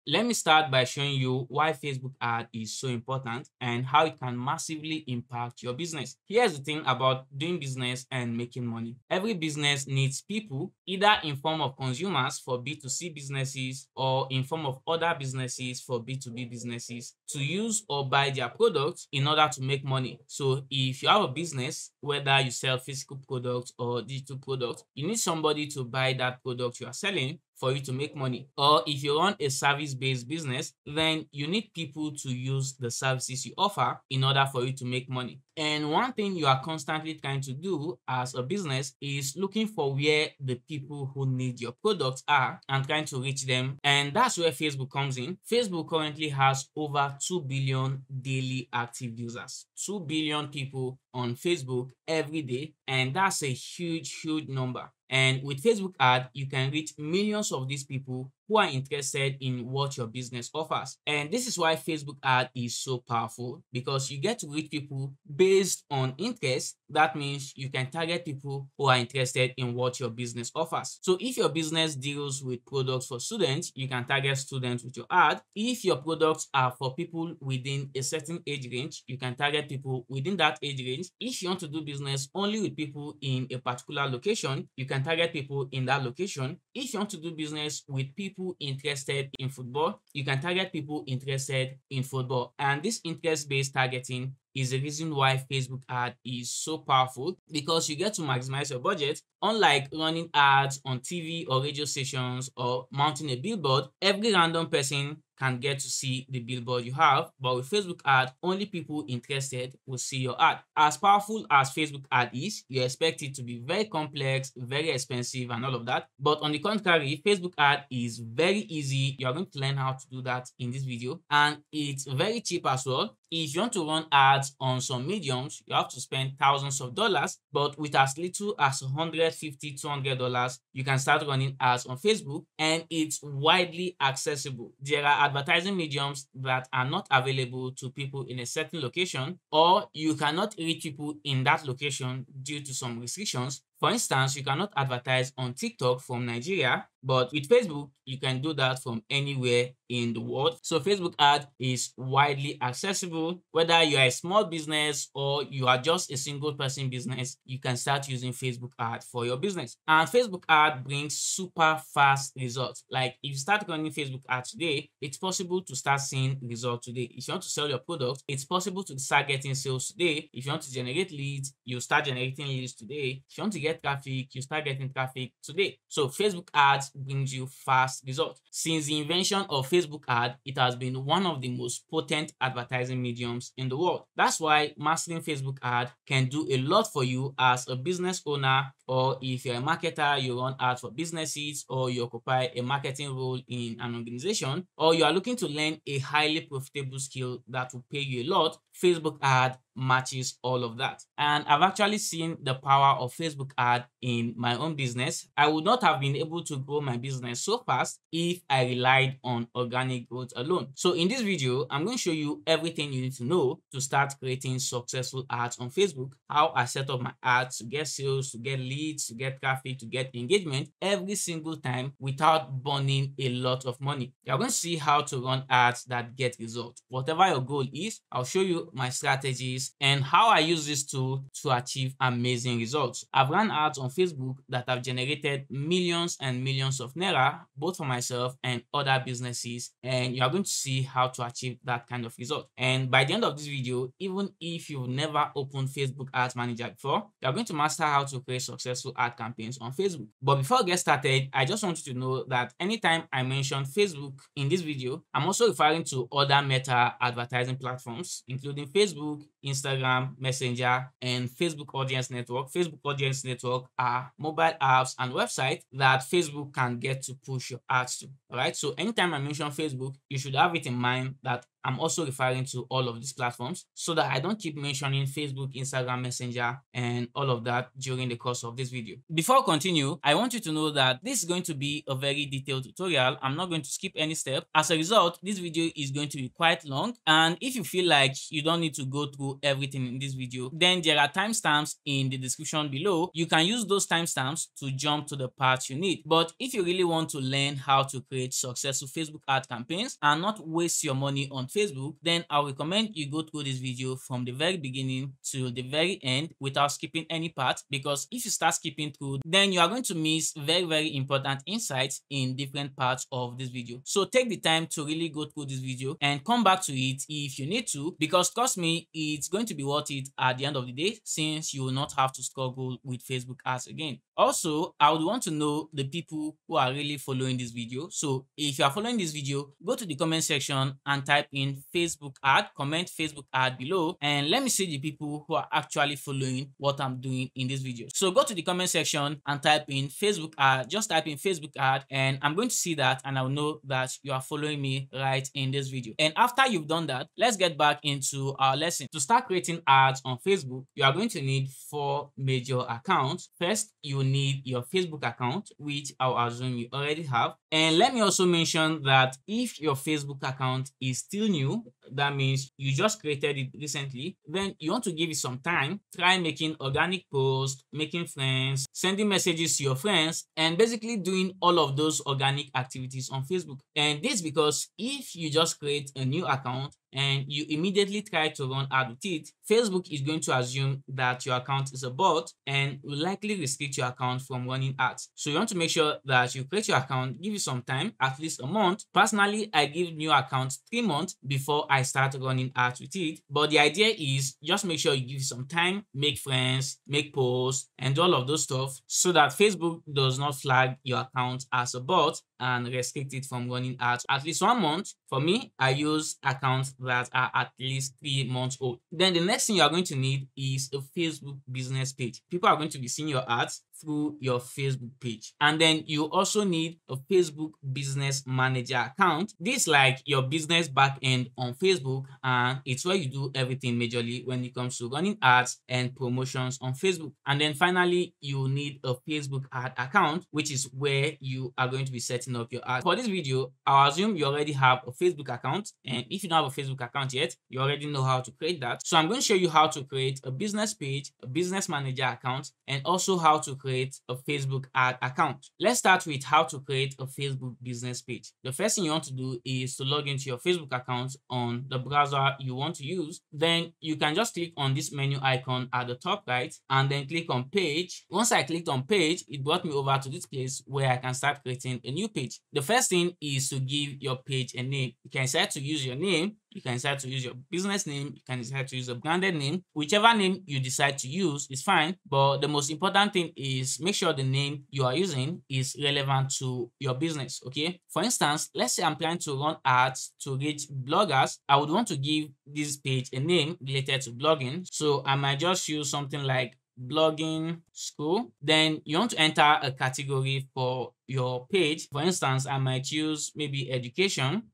let me start by showing you why Facebook ad is so important and how it can massively impact your business. Here's the thing about doing business and making money. Every business needs people, either in form of consumers for B2C businesses or in form of other businesses for B2B businesses, to use or buy their products in order to make money. So if you have a business, whether you sell physical products or digital products, you need somebody to buy that product you are selling for you to make money. Or if you run a service-based business, then you need people to use the services you offer in order for you to make money. And one thing you are constantly trying to do as a business is looking for where the people who need your products are and trying to reach them. And that's where Facebook comes in. Facebook currently has over 2 billion daily active users. 2 billion people on Facebook every day, and that's a huge number. And with Facebook ad, you can reach millions of these people who are interested in what your business offers. And this is why Facebook ad is so powerful, because you get to reach people based on interest. That means you can target people who are interested in what your business offers. So if your business deals with products for students, you can target students with your ad. If your products are for people within a certain age range, you can target people within that age range. If you want to do business only with people in a particular location, you can target people in that location. If you want to do business with people interested in football, you can target people interested in football. And this interest-based targeting is the reason why Facebook ad is so powerful, because you get to maximize your budget. Unlike running ads on TV or radio stations or mounting a billboard, every random person can get to see the billboard you have. But with Facebook ad, only people interested will see your ad. As powerful as Facebook ad is, you expect it to be very complex, very expensive, and all of that. But on the contrary, Facebook ad is very easy. You are going to learn how to do that in this video, and it's very cheap as well. If you want to run ads on some mediums, you have to spend thousands of dollars, but with as little as $150, $200, you can start running ads on Facebook, and it's widely accessible. There are advertising mediums that are not available to people in a certain location, or you cannot reach people in that location due to some restrictions. For instance, you cannot advertise on TikTok from Nigeria, but with Facebook, you can do that from anywhere in the world. So Facebook ad is widely accessible. Whether you are a small business or you are just a single person business, you can start using Facebook ad for your business. And Facebook ad brings super fast results. Like if you start running Facebook ad today, it's possible to start seeing results today. If you want to sell your product, it's possible to start getting sales today. If you want to generate leads, you start generating leads today. If you want to get traffic, you start getting traffic today. So Facebook ads brings you fast results. Since the invention of Facebook ad, it has been one of the most potent advertising mediums in the world. That's why mastering Facebook ad can do a lot for you as a business owner, or if you're a marketer, you run ads for businesses, or you occupy a marketing role in an organization, or you are looking to learn a highly profitable skill that will pay you a lot. Facebook ad matches all of that. And I've actually seen the power of Facebook ad in my own business. I would not have been able to grow my business so fast if I relied on organic growth alone. So in this video, I'm going to show you everything you need to know to start creating successful ads on Facebook, how I set up my ads to get sales, to get leads, to get traffic, to get engagement every single time without burning a lot of money. You're going to see how to run ads that get results. Whatever your goal is, I'll show you my strategies and how I use this tool to achieve amazing results. I've run ads on Facebook that have generated millions and millions of naira, both for myself and other businesses, and you're going to see how to achieve that kind of result. And by the end of this video, even if you've never opened Facebook Ads Manager before, you're going to master how to create successful ad campaigns on Facebook. But before I get started, I just want you to know that anytime I mention Facebook in this video, I'm also referring to other meta advertising platforms, including Facebook, Instagram, Messenger, and Facebook Audience Network. Facebook Audience Network are mobile apps and websites that Facebook can get to push your ads to. All right. So anytime I mention Facebook, you should have it in mind that I'm also referring to all of these platforms, so that I don't keep mentioning Facebook, Instagram, Messenger, and all of that during the course of this video. Before I continue, I want you to know that this is going to be a very detailed tutorial. I'm not going to skip any step. As a result, this video is going to be quite long. And if you feel like you don't need to go through through everything in this video, then there are timestamps in the description below. You can use those timestamps to jump to the part you need. But if you really want to learn how to create successful Facebook ad campaigns and not waste your money on Facebook, then I recommend you go through this video from the very beginning to the very end without skipping any part, because if you start skipping through, then you are going to miss very important insights in different parts of this video. So take the time to really go through this video and come back to it if you need to, because trust me, it's going to be worth it at the end of the day, since you will not have to struggle with Facebook ads again. Also, I would want to know the people who are really following this video. So if you are following this video, go to the comment section and type in Facebook ad, comment Facebook ad below, and let me see the people who are actually following what I'm doing in this video. So go to the comment section and type in Facebook ad, just type in Facebook ad, and I'm going to see that and I'll know that you are following me right in this video. And after you've done that, let's get back into our lesson. To start creating ads on Facebook, you are going to need 4 major accounts. First, you need your Facebook account, which I'll assume you already have. And let me also mention that if your Facebook account is still new, that means you just created it recently, then you want to give it some time. Try making organic posts, making friends, sending messages to your friends, and basically doing all of those organic activities on Facebook. And this because if you just create a new account and you immediately try to run ad with it, Facebook is going to assume that your account is a bot and will likely restrict your account from running ads. So you want to make sure that you create your account, give it some time, at least a month. Personally, I give new accounts 3 months before I start running ads with it. But the idea is just make sure you give it some time, make friends, make posts, and all of those stuff so that Facebook does not flag your account as a bot and restrict it from running ads at least 1 month. For me, I use accounts that are at least 3 months old. Then the next thing you are going to need is a Facebook business page. People are going to be seeing your ads through your Facebook page. And then you also need a Facebook business manager account. This is like your business backend on Facebook, and it's where you do everything majorly when it comes to running ads and promotions on Facebook. And then finally, you need a Facebook ad account, which is where you are going to be setting up your ads. For this video, I'll assume you already have a Facebook account, and if you don't have a Facebook account yet, you already know how to create that. So I'm going to show you how to create a business page, a business manager account, and also how to create a Facebook ad account. Let's start with how to create a Facebook business page. The first thing you want to do is to log into your Facebook account on the browser you want to use. Then you can just click on this menu icon at the top right and then click on page. Once I clicked on page, it brought me over to this place where I can start creating a new page. The first thing is to give your page a name. You can decide to use your name, you can decide to use your business name, you can decide to use a branded name. Whichever name you decide to use is fine, but the most important thing is make sure the name you are using is relevant to your business, okay? For instance, let's say I'm trying to run ads to reach bloggers. I would want to give this page a name related to blogging. So I might just use something like blogging school. Then you want to enter a category for your page. For instance, I might use maybe education.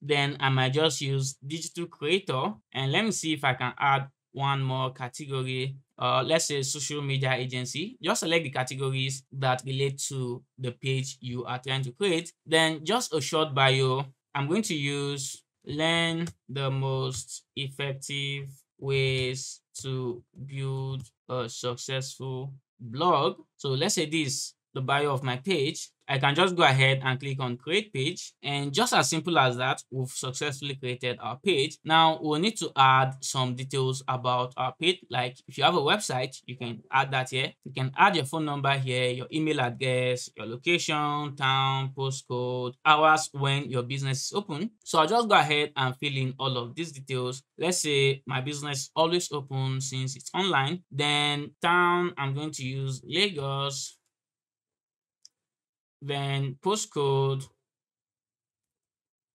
Then I might just use digital creator, and let me see if I can add one more category. Let's say social media agency. Just select the categories that relate to the page you are trying to create. Then just a short bio. I'm going to use learn the most effective ways to build a successful blog. So let's say this, the bio of my page. I can just go ahead and click on create page, and just as simple as that, we've successfully created our page. Now we'll need to add some details about our page. Like if you have a website, you can add that here. You can add your phone number here, your email address, your location, town, postcode, hours when your business is open. So I'll just go ahead and fill in all of these details. Let's say my business is always open since it's online. Then town, I'm going to use Lagos. Then postcode,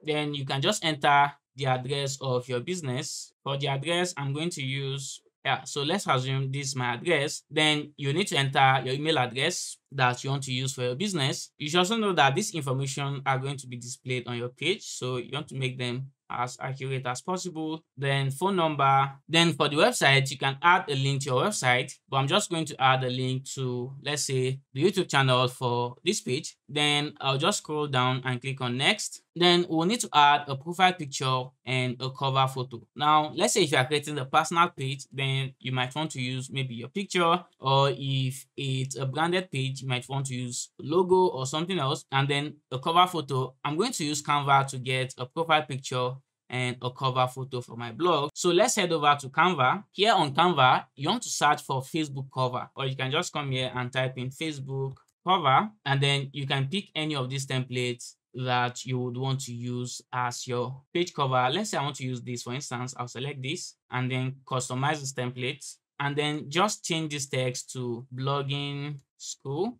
then you can just enter the address of your business. For the address, I'm going to use, so let's assume this is my address. Then you need to enter your email address that you want to use for your business. You should also know that this information are going to be displayed on your page, so you want to make them as accurate as possible. Then phone number. Then for the website, you can add a link to your website, but I'm just going to add a link to, let's say, the YouTube channel for this page. Then I'll just scroll down and click on next. Then we'll need to add a profile picture and a cover photo. Now, let's say if you are creating a personal page, then you might want to use maybe your picture, or if it's a branded page, you might want to use a logo or something else. And then a cover photo, I'm going to use Canva to get a profile picture and a cover photo for my blog. So let's head over to Canva. Here on Canva, you want to search for Facebook cover, or you can just come here and type in Facebook cover, and then you can pick any of these templates that you would want to use as your page cover. Let's say I want to use this, for instance. I'll select this and then customize this template, and then just change this text to blogging school.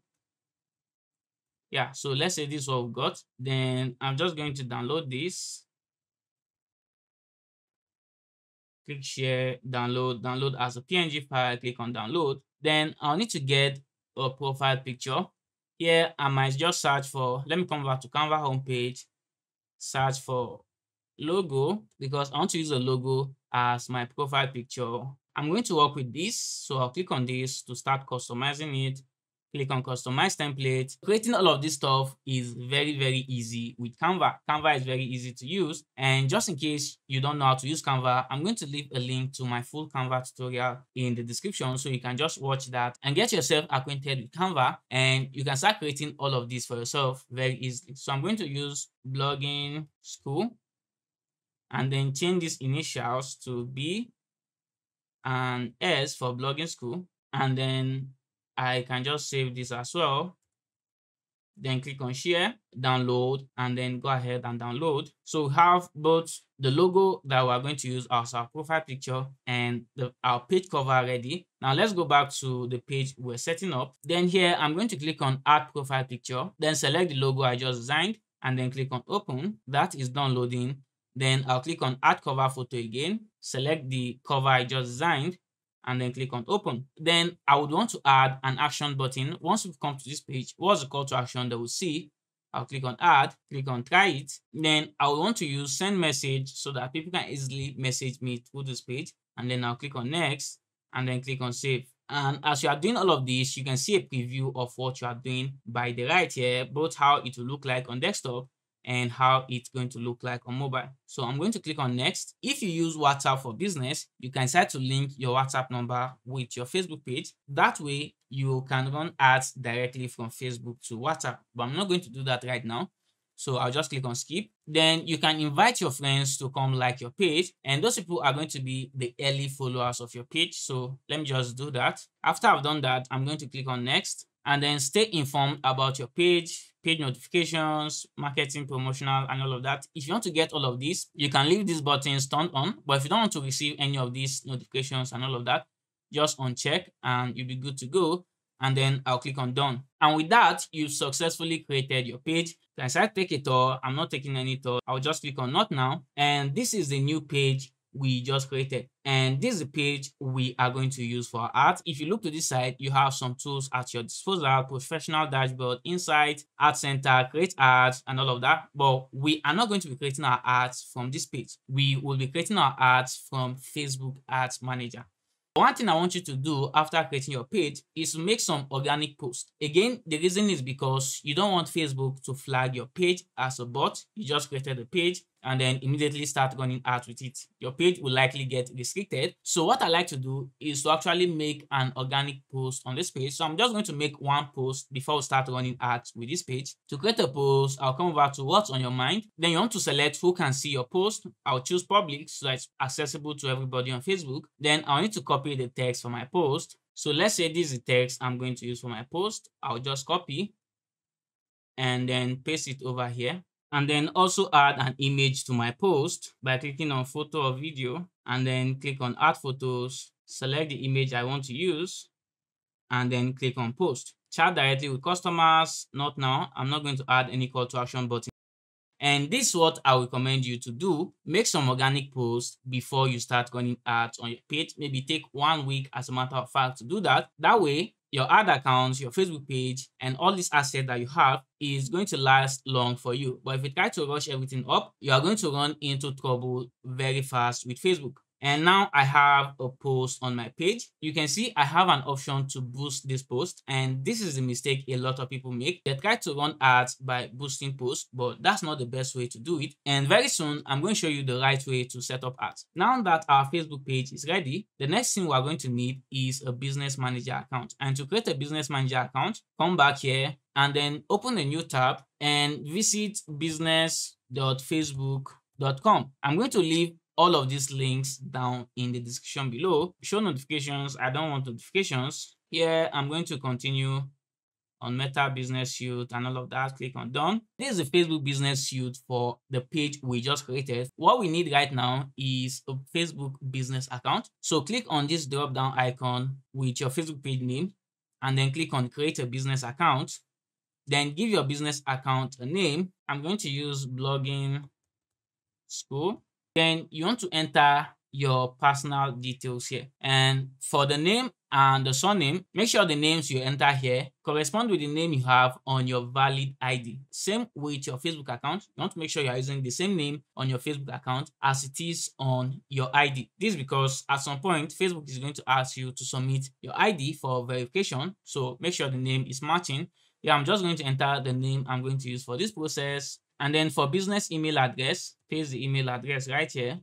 Yeah, so let's say this is what we've got. Then I'm just going to download this. Click share, download as a PNG file, click on download. Then I'll need to get a profile picture. Here I might just search for, let me come back to Canva homepage, search for logo, because I want to use a logo as my profile picture. I'm going to work with this, so I'll click on this to start customizing it. Click on customize template. Creating all of this stuff is very easy with Canva. Canva is very easy to use, and just in case you don't know how to use Canva, I'm going to leave a link to my full Canva tutorial in the description, so you can just watch that and get yourself acquainted with Canva, and you can start creating all of this for yourself very easily. So I'm going to use blogging school and then change these initials to B and S for blogging school, and then I can just save this as well. Then click on share, download, and then go ahead and download. So we have both the logo that we're going to use as our profile picture and our page cover ready. Now let's go back to the page we're setting up. Then here I'm going to click on add profile picture, then select the logo I just designed, and then click on open. That is downloading. Then I'll click on add cover photo again, select the cover I just designed, and then click on open. Then I would want to add an action button. Once we've come to this page, what's the call to action that we'll see? I'll click on add, click on try it. Then I will want to use send message so that people can easily message me through this page. And then I'll click on next and then click on save. And as you are doing all of this, you can see a preview of what you are doing by the right here, both how it will look like on desktop and how it's going to look like on mobile. So I'm going to click on next. If you use WhatsApp for business, you can decide to link your WhatsApp number with your Facebook page. That way you can run ads directly from Facebook to WhatsApp, but I'm not going to do that right now. So I'll just click on skip. Then you can invite your friends to come like your page, and those people are going to be the early followers of your page. So let me just do that. After I've done that, I'm going to click on next, and then stay informed about your page notifications, marketing, promotional, and all of that. If you want to get all of this, you can leave these buttons turned on, but if you don't want to receive any of these notifications and all of that, just uncheck and you'll be good to go. And then I'll click on done. And with that, you've successfully created your page. Can I take a tour? I'm not taking any tour. I'll just click on not now. And this is the new page we just created, and this is the page we are going to use for our ads. If you look to this side, you have some tools at your disposal: professional dashboard, insight, ad center, create ads, and all of that. But we are not going to be creating our ads from this page. We will be creating our ads from Facebook Ads Manager. One thing I want you to do after creating your page is to make some organic posts. Again, the reason is because you don't want Facebook to flag your page as a bot. You just created a page and then immediately start running ads with it. Your page will likely get restricted. So what I like to do is to actually make an organic post on this page. So I'm just going to make one post before we start running ads with this page. To create a post, I'll come over to what's on your mind. Then you want to select who can see your post. I'll choose public so that it's accessible to everybody on Facebook. Then I'll need to copy the text for my post. So let's say this is the text I'm going to use for my post. I'll just copy and then paste it over here. And then also add an image to my post by clicking on photo or video, and then click on add photos, select the image I want to use, and then click on post. Chat directly with customers, not now. I'm not going to add any call to action button. And this is what I recommend you to do. Make some organic posts before you start running ads on your page. Maybe take 1 week as a matter of fact to do that. That way, your ad accounts, your Facebook page, and all this asset that you have is going to last long for you. But if you try to rush everything up, you are going to run into trouble very fast with Facebook. And now I have a post on my page. You can see I have an option to boost this post, and this is the mistake a lot of people make. They try to run ads by boosting posts, but that's not the best way to do it. And very soon I'm going to show you the right way to set up ads. Now that our Facebook page is ready, the next thing we're going to need is a business manager account. And to create a business manager account, come back here and then open a new tab and visit business.facebook.com. I'm going to leave all of these links down in the description below. Show notifications. I don't want notifications. Here, I'm going to continue on Meta Business Suite and all of that. Click on done. This is the Facebook Business Suite for the page we just created. What we need right now is a Facebook business account. So click on this drop down icon with your Facebook page name and then click on create a business account. Then give your business account a name. I'm going to use blogging school. Then you want to enter your personal details here. And for the name and the surname, make sure the names you enter here correspond with the name you have on your valid ID. Same with your Facebook account. You want to make sure you're using the same name on your Facebook account as it is on your ID. This is because at some point, Facebook is going to ask you to submit your ID for verification. So make sure the name is matching. Yeah, I'm just going to enter the name I'm going to use for this process. And then for business email address, paste the email address right here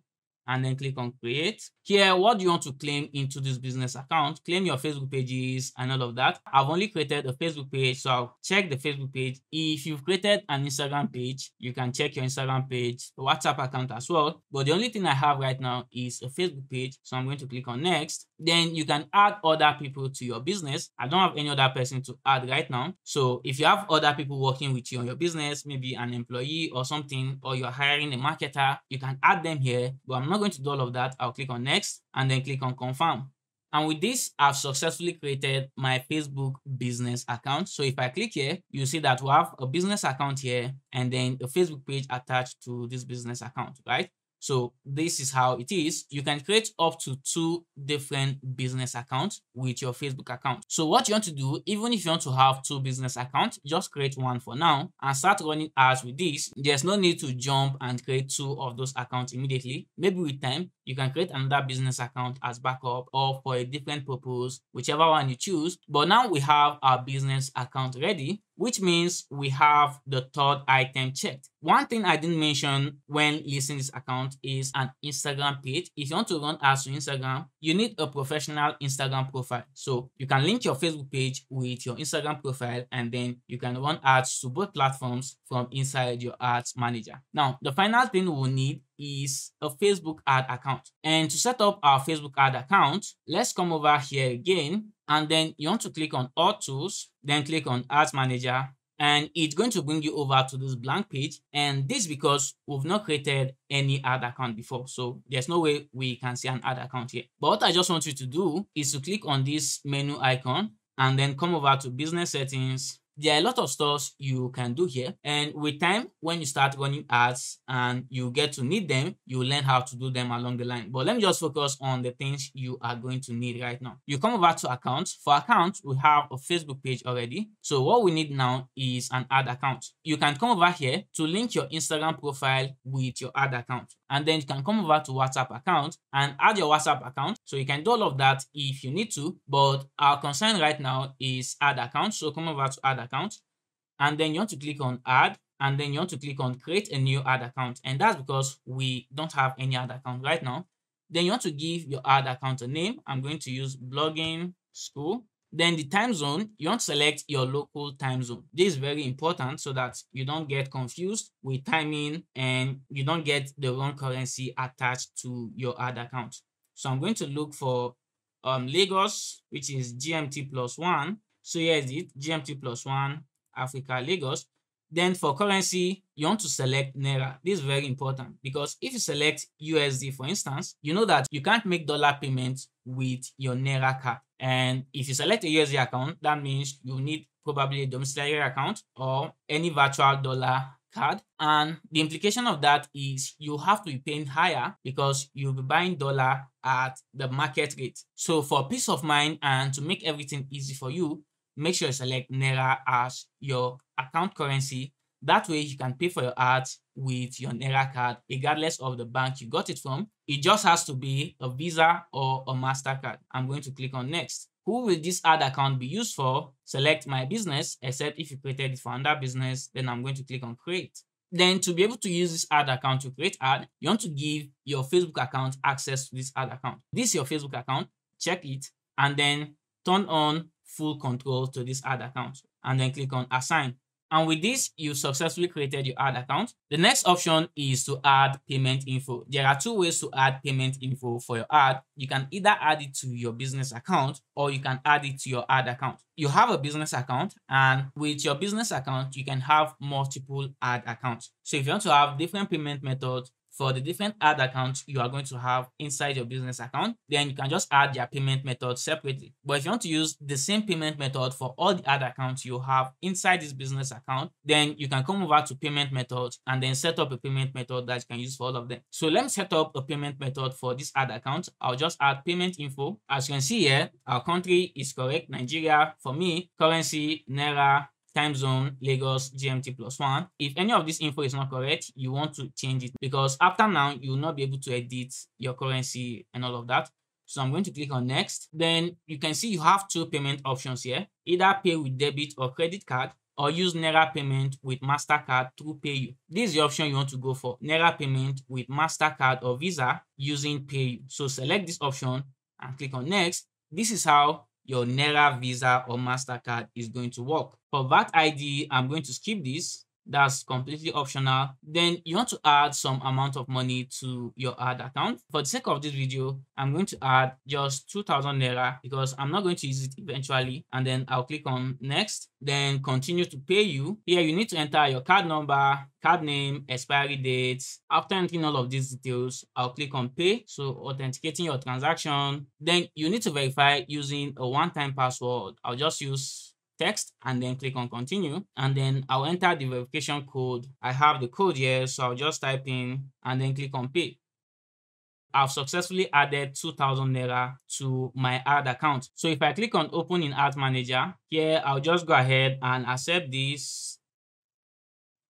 and then click on create. Here, what do you want to claim into this business account? Claim your Facebook pages and all of that. I've only created a Facebook page, so I'll check the Facebook page. If you've created an Instagram page, you can check your Instagram page, the WhatsApp account as well. But the only thing I have right now is a Facebook page, so I'm going to click on next. Then you can add other people to your business. I don't have any other person to add right now. So if you have other people working with you on your business, maybe an employee or something, or you're hiring a marketer, you can add them here. But I'm not going to do all of that. I'll click on next and then click on confirm. And with this, I've successfully created my Facebook business account. So if I click here, you see that we have a business account here and then a Facebook page attached to this business account, right? So this is how it is. You can create up to 2 different business accounts with your Facebook account. So what you want to do, even if you want to have 2 business accounts, just create one for now and start running ads with this. There's no need to jump and create 2 of those accounts immediately. Maybe with time, you can create another business account as backup or for a different purpose, whichever one you choose. But now we have our business account ready, which means we have the 3rd item checked. One thing I didn't mention when listing this account is an Instagram page. If you want to run ads to Instagram, you need a professional Instagram profile. So you can link your Facebook page with your Instagram profile and then you can run ads to both platforms from inside your ads manager. Now, the final thing we'll need is a Facebook ad account. And to set up our Facebook ad account, let's come over here again. And then you want to click on all tools, then click on ads manager. And it's going to bring you over to this blank page. And this because we've not created any ad account before. So there's no way we can see an ad account here. But what I just want you to do is to click on this menu icon and then come over to business settings. There are a lot of stuff you can do here, and with time, when you start running ads and you get to need them, you will learn how to do them along the line. But let me just focus on the things you are going to need right now. You come over to accounts. For accounts, we have a Facebook page already. So what we need now is an ad account. You can come over here to link your Instagram profile with your ad account. And then you can come over to WhatsApp account and add your WhatsApp account. So you can do all of that if you need to, but our concern right now is ad account. So come over to add account and then you want to click on add and then you want to click on create a new ad account. And that's because we don't have any ad account right now. Then you want to give your ad account a name. I'm going to use blogging school. Then the time zone, you want to select your local time zone. This is very important so that you don't get confused with timing and you don't get the wrong currency attached to your ad account. So I'm going to look for Lagos, which is GMT +1. So here is it, GMT +1, Africa, Lagos. Then for currency, you want to select Naira. This is very important because if you select USD, for instance, you know that you can't make dollar payments with your Naira card. And if you select a USD account, that means you need probably a domiciliary account or any virtual dollar card. And the implication of that is you have to be paying higher because you'll be buying dollar at the market rate. So for peace of mind and to make everything easy for you, make sure you select Naira as your account currency. That way you can pay for your ads with your Naira card regardless of the bank you got it from. It just has to be a Visa or a MasterCard. I'm going to click on next. Who will this ad account be used for? Select my business, except if you created it for another business, then I'm going to click on create. Then to be able to use this ad account to create ad, you want to give your Facebook account access to this ad account. This is your Facebook account, check it, and then turn on full control to this ad account, and then click on assign. And with this, you've successfully created your ad account. The next option is to add payment info. There are two ways to add payment info for your ad. You can either add it to your business account or you can add it to your ad account. You have a business account, and with your business account, you can have multiple ad accounts. So if you want to have different payment methods for the different ad accounts you are going to have inside your business account, then you can just add their payment method separately. But if you want to use the same payment method for all the ad accounts you have inside this business account, then you can come over to payment methods and then set up a payment method that you can use for all of them. So let me set up a payment method for this ad account. I'll just add payment info. As you can see here, our country is correct, Nigeria. For me, currency, Naira, time zone, Lagos, GMT +1. If any of this info is not correct, you want to change it, because after now, you will not be able to edit your currency and all of that. So I'm going to click on next. Then you can see you have two payment options here. Either pay with debit or credit card, or use Naira payment with MasterCard through PayU. This is the option you want to go for. Naira payment with MasterCard or Visa using PayU. So select this option and click on next. This is how your Naira, Visa, or MasterCard is going to work. For VAT ID, I'm going to skip this. That's completely optional. Then you want to add some amount of money to your ad account. For the sake of this video, I'm going to add just 2,000 Naira because I'm not going to use it eventually. And then I'll click on next. Then continue to pay you. Here you need to enter your card number, card name, expiry date. After entering all of these details, I'll click on pay. So authenticating your transaction. Then you need to verify using a one-time password. I'll just use text and then click on continue, and then I'll enter the verification code. I have the code here, so I'll just type in and then click on pay. I've successfully added 2,000 Naira to my ad account. So if I click on open in Ad Manager, here I'll just go ahead and accept this,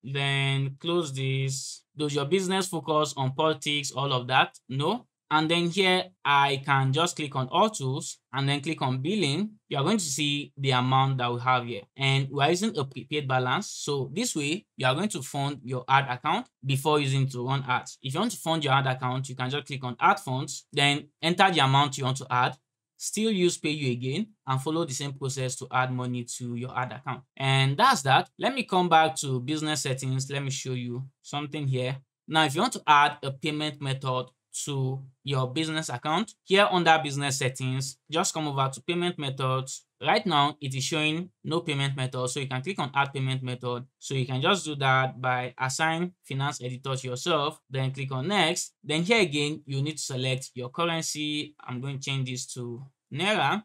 then close this. Does your business focus on politics, all of that? No. And then here I can just click on all tools and then click on billing. You are going to see the amount that we have here, and we are using a prepaid balance. So this way you are going to fund your ad account before using to run ads. If you want to fund your ad account, you can just click on add funds, then enter the amount you want to add, still use PayU again, and follow the same process to add money to your ad account. And that's that. Let me come back to business settings. Let me show you something here. Now, if you want to add a payment method to your business account, here under business settings, just come over to payment methods. Right now it is showing no payment method, so you can click on add payment method. So you can just do that by assign finance editor to yourself, then click on next. Then here again you need to select your currency. I'm going to change this to Naira.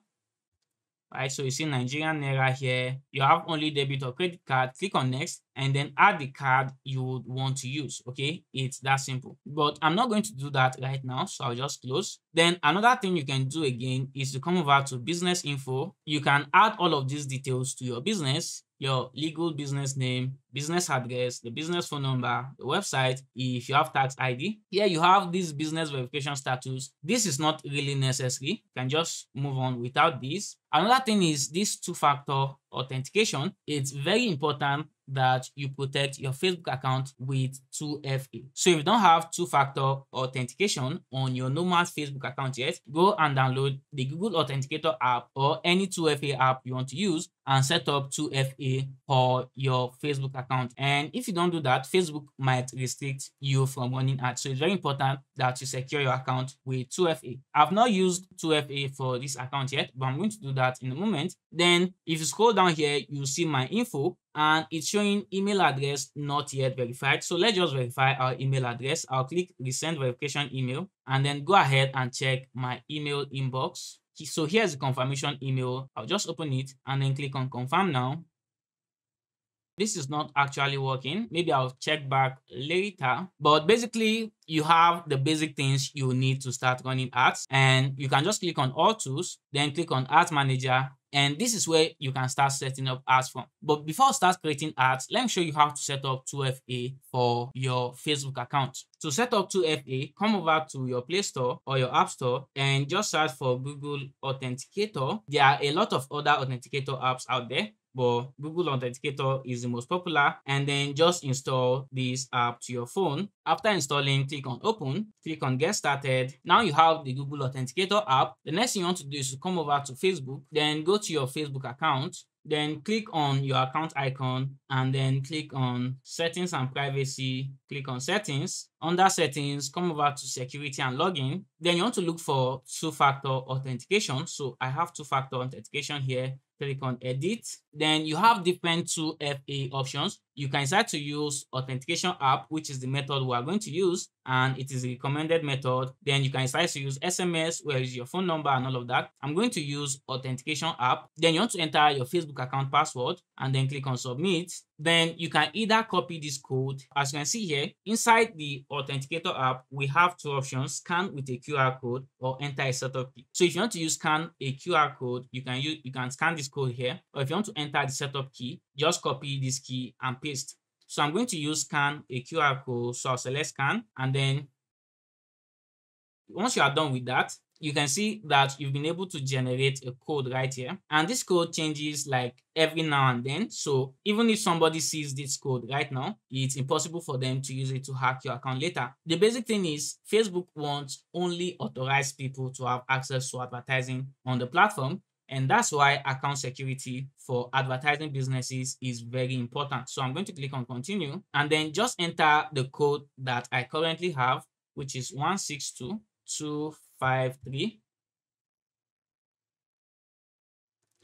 Right, so you see Nigerian Naira here. You have only debit or credit card. Click on next and then add the card you would want to use. Okay, it's that simple. But I'm not going to do that right now, so I'll just close. Then another thing you can do again is to come over to business info. You can add all of these details to your business, your legal business name, business address, the business phone number, the website, if you have tax ID. Here you have this business verification status. This is not really necessary. You can just move on without this. Another thing is this two-factor authentication. It's very important that you protect your Facebook account with 2FA. So if you don't have two-factor authentication on your normal Facebook account yet, go and download the Google Authenticator app or any 2FA app you want to use and set up 2FA for your Facebook account. And if you don't do that, Facebook might restrict you from running ads. So it's very important that you secure your account with 2FA. I've not used 2FA for this account yet, but I'm going to do that in a moment. Then if you scroll down here, you'll see my info and it's showing email address not yet verified. So let's just verify our email address. I'll click resend verification email and then go ahead and check my email inbox. So here's the confirmation email. I'll just open it and then click on confirm now. This is not actually working. Maybe I'll check back later. But basically, you have the basic things you need to start running ads. And you can just click on all tools, then click on Ads Manager And this is where you can start setting up ads from. But before I start creating ads, let me show you how to set up 2FA for your Facebook account. To set up 2FA, come over to your Play Store or your App Store and just search for Google Authenticator. There are a lot of other authenticator apps out there, but Google Authenticator is the most popular. And then just install this app to your phone. After installing, click on open, click on get started. Now you have the Google Authenticator app. The next thing you want to do is to come over to Facebook, then go to your Facebook account, then click on your account icon and then click on settings and privacy. Click on settings. Under settings, come over to security and login. Then you want to look for two-factor authentication. So I have two-factor authentication here. Click on edit. Then you have different 2FA options. You can decide to use authentication app, which is the method we are going to use, and it is a recommended method. Then you can decide to use SMS, where is your phone number and all of that. I'm going to use authentication app. Then you want to enter your Facebook account password and then click on submit. Then you can either copy this code. As you can see here, inside the authenticator app, we have two options: scan with a QR code or enter a setup key. So if you want to use scan a QR code, you can scan this code here, or if you want to enter the setup key, just copy this key and paste. So I'm going to use scan a QR code. So I'll select scan, and then once you are done with that, you can see that you've been able to generate a code right here. And this code changes like every now and then. So even if somebody sees this code right now, it's impossible for them to use it to hack your account later. The basic thing is Facebook wants only authorized people to have access to advertising on the platform. And that's why account security for advertising businesses is very important. So I'm going to click on continue and then just enter the code that I currently have, which is 162253.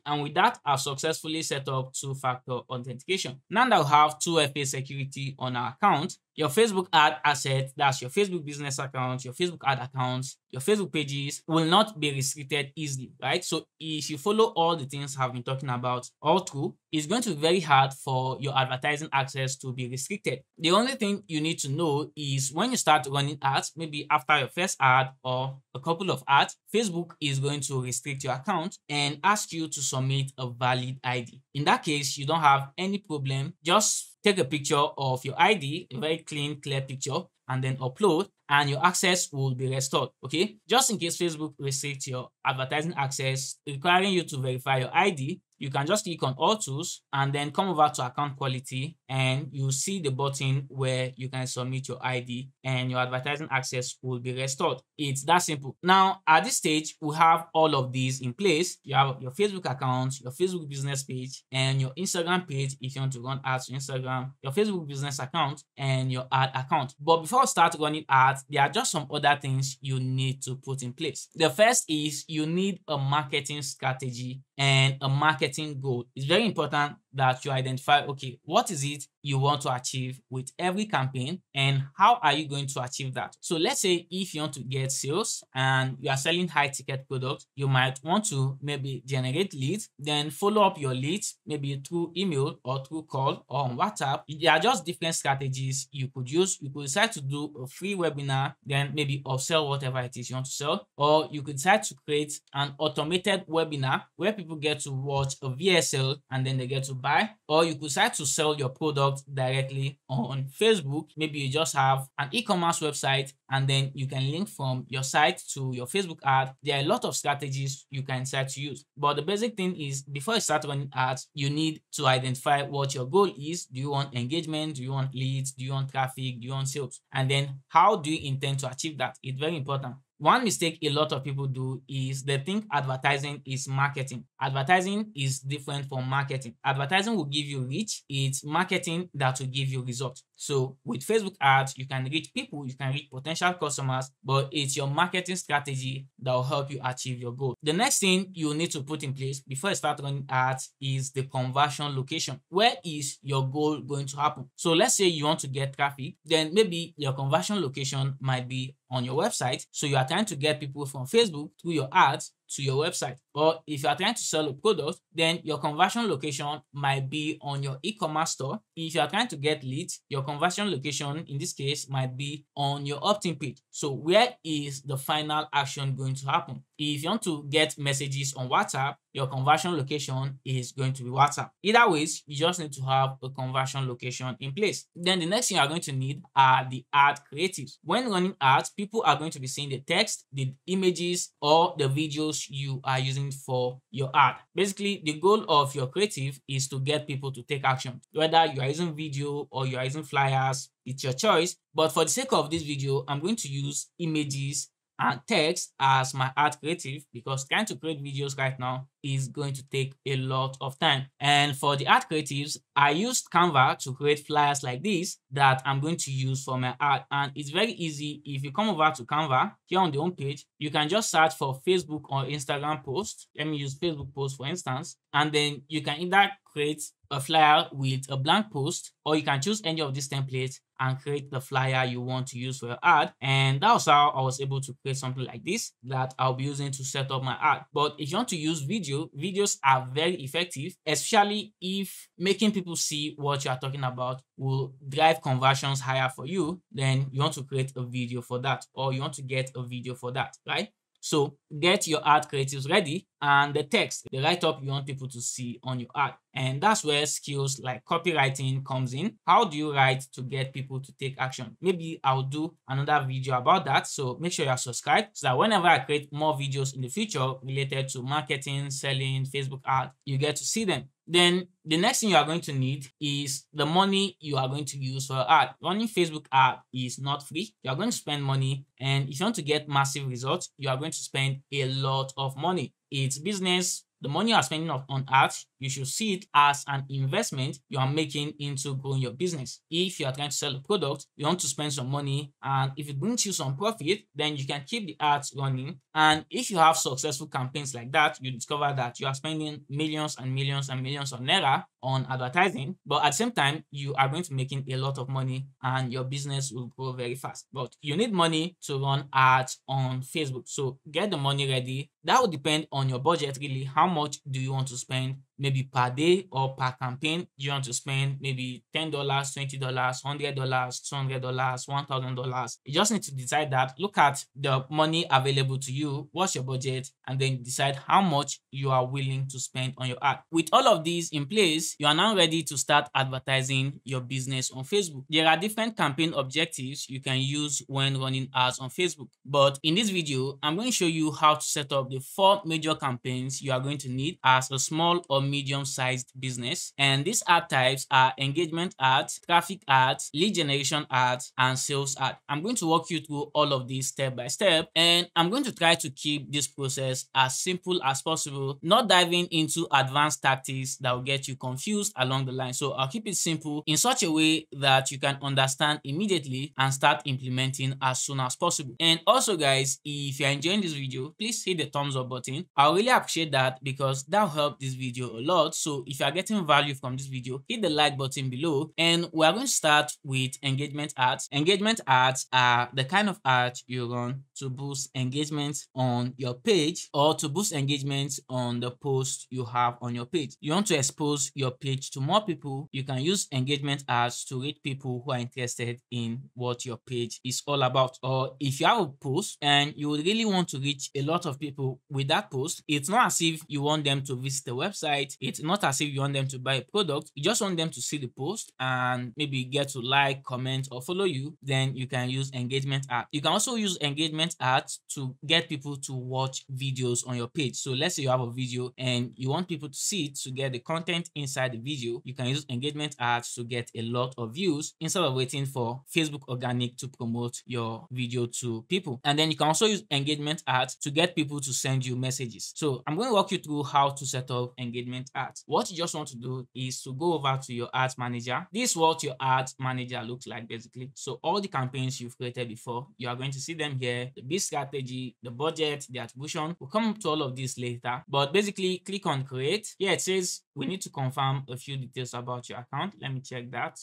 And with that, I've successfully set up two-factor authentication. Now that we have 2FA security on our account, your Facebook ad asset, that's your Facebook business account, your Facebook ad accounts, your Facebook pages will not be restricted easily, right? So if you follow all the things I've been talking about all through, it's going to be very hard for your advertising access to be restricted. The only thing you need to know is when you start running ads, maybe after your first ad or a couple of ads, Facebook is going to restrict your account and ask you to submit a valid ID. In that case, you don't have any problem. Just take a picture of your ID, a very clean, clear picture, and then upload, and your access will be restored. Okay, just in case Facebook restricts your advertising access, requiring you to verify your ID, you can just click on all tools and then come over to account quality, and you see the button where you can submit your ID and your advertising access will be restored. It's that simple. Now at this stage, we have all of these in place. You have your Facebook account, your Facebook business page, and your Instagram page if you want to run ads on Instagram, your Facebook business account, and your ad account. But before I start running ads, there are just some other things you need to put in place. The first is you need a marketing strategy and a marketing goal. It's very important that you identify, okay, what is it you want to achieve with every campaign and how are you going to achieve that? So let's say if you want to get sales and you are selling high ticket products, you might want to maybe generate leads, then follow up your leads, maybe through email or through call or on WhatsApp. There are just different strategies you could use. You could decide to do a free webinar, then maybe upsell whatever it is you want to sell, or you could decide to create an automated webinar where people get to watch a VSL and then they get to buy, or you could decide to sell your product directly on Facebook. Maybe you just have an e-commerce website and then you can link from your site to your Facebook ad. There are a lot of strategies you can decide to use, but the basic thing is before you start running ads, you need to identify what your goal is. Do you want engagement? Do you want leads? Do you want traffic? Do you want sales? And then how do you intend to achieve that? It's very important. One mistake a lot of people do is they think advertising is marketing. Advertising is different from marketing. Advertising will give you reach. It's marketing that will give you results. So with Facebook ads, you can reach people, you can reach potential customers, but it's your marketing strategy that will help you achieve your goal. The next thing you need to put in place before you start running ads is the conversion location. Where is your goal going to happen? So let's say you want to get traffic, then maybe your conversion location might be on your website. So you are trying to get people from Facebook through your ads to your website. Or if you are trying to sell a product, then your conversion location might be on your e-commerce store. If you are trying to get leads, your conversion location in this case might be on your opt-in page. So where is the final action going to happen? If you want to get messages on WhatsApp, your conversion location is going to be WhatsApp. Either ways, you just need to have a conversion location in place. Then the next thing you are going to need are the ad creatives. When running ads, people are going to be seeing the text, the images, or the videos you are using for your ad. Basically, the goal of your creative is to get people to take action. Whether you are using video or you are using flyers, it's your choice. But for the sake of this video, I'm going to use images and text as my ad creative because trying to create videos right now is going to take a lot of time. And for the ad creatives, I used Canva to create flyers like this that I'm going to use for my ad. And it's very easy. If you come over to Canva here on the home page, you can just search for Facebook or Instagram post. Let me use Facebook post for instance. And then you can either create a flyer with a blank post, or you can choose any of these templates and create the flyer you want to use for your ad. And that was how I was able to create something like this that I'll be using to set up my ad. But if you want to use video, videos are very effective, especially if making people see what you are talking about will drive conversions higher for you. Then you want to create a video for that, or you want to get a video for that, right? So get your ad creatives ready and the text, the write-up you want people to see on your ad. And that's where skills like copywriting comes in. How do you write to get people to take action? Maybe I'll do another video about that. So make sure you are subscribed so that whenever I create more videos in the future related to marketing, selling, Facebook ad, you get to see them. Then the next thing you are going to need is the money you are going to use for your ad. Running Facebook ad is not free. You are going to spend money, and if you want to get massive results, you are going to spend a lot of money. It's business. The money you are spending on ads, you should see it as an investment you are making into growing your business. If you are trying to sell a product, you want to spend some money, and if it brings you some profit, then you can keep the ads running. And if you have successful campaigns like that, you discover that you are spending millions and millions and millions of naira on advertising, but at the same time, you are going to be making a lot of money and your business will grow very fast. But you need money to run ads on Facebook. So get the money ready. That will depend on your budget, really. How much do you want to spend? Maybe per day or per campaign? Do you want to spend maybe $10, $20, $100, $200, $1,000? You just need to decide that. Look at the money available to you. What's your budget? And then decide how much you are willing to spend on your ad. With all of these in place, you are now ready to start advertising your business on Facebook. There are different campaign objectives you can use when running ads on Facebook. But in this video, I'm going to show you how to set up the 4 major campaigns you are going to need as a small or medium-sized business. And these ad types are engagement ads, traffic ads, lead generation ads, and sales ads. I'm going to walk you through all of these step by step, and I'm going to try to keep this process as simple as possible, not diving into advanced tactics that will get you confused along the line. So I'll keep it simple in such a way that you can understand immediately and start implementing as soon as possible. And also guys, if you're enjoying this video, please hit the thumbs up button. I really appreciate that because that will help this video a lot. So if you are getting value from this video, hit the like button below. And we are going to start with engagement ads. Engagement ads are the kind of ads you run to boost engagement on your page or to boost engagement on the post you have on your page. You want to expose your page to more people, you can use engagement ads to reach people who are interested in what your page is all about. Or if you have a post and you would really want to reach a lot of people with that post, it's not as if you want them to visit the website, it's not as if you want them to buy a product, you just want them to see the post and maybe get to like, comment, or follow you. Then you can use engagement ads. You can also use engagement ads to get people to watch videos on your page. So let's say you have a video and you want people to see it to get the content inside the video, you can use engagement ads to get a lot of views instead of waiting for Facebook organic to promote your video to people. And then you can also use engagement ads to get people to send you messages. So I'm going to walk you through how to set up engagement ads. What you just want to do is to go over to your ads manager. This is what your ads manager looks like basically. So all the campaigns you've created before, you are going to see them here. The bid strategy, the budget, the attribution. We'll come to all of this later. But basically click on create. Here it says we need to confirm a few details about your account. Let me check that.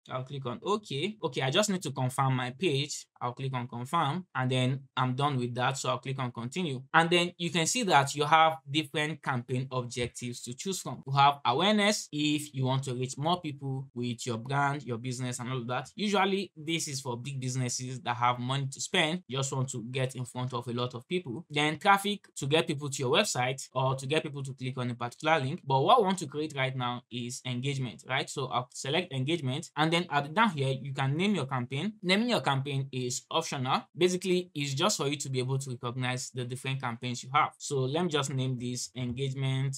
I'll click on OK. Okay, I just need to confirm my page. I'll click on confirm, and then I'm done with that. So I'll click on continue. And then you can see that you have different campaign objectives to choose from. You have awareness if you want to reach more people with your brand, your business, and all of that. Usually this is for big businesses that have money to spend, just want to get in front of a lot of people. Then traffic, to get people to your website or to get people to click on a particular link. But what I want to create right now is engagement, right? So I'll select engagement, and then down here you can name your campaign. Naming your campaign is optional. Basically, it's just for you to be able to recognize the different campaigns you have. So let me just name this engagement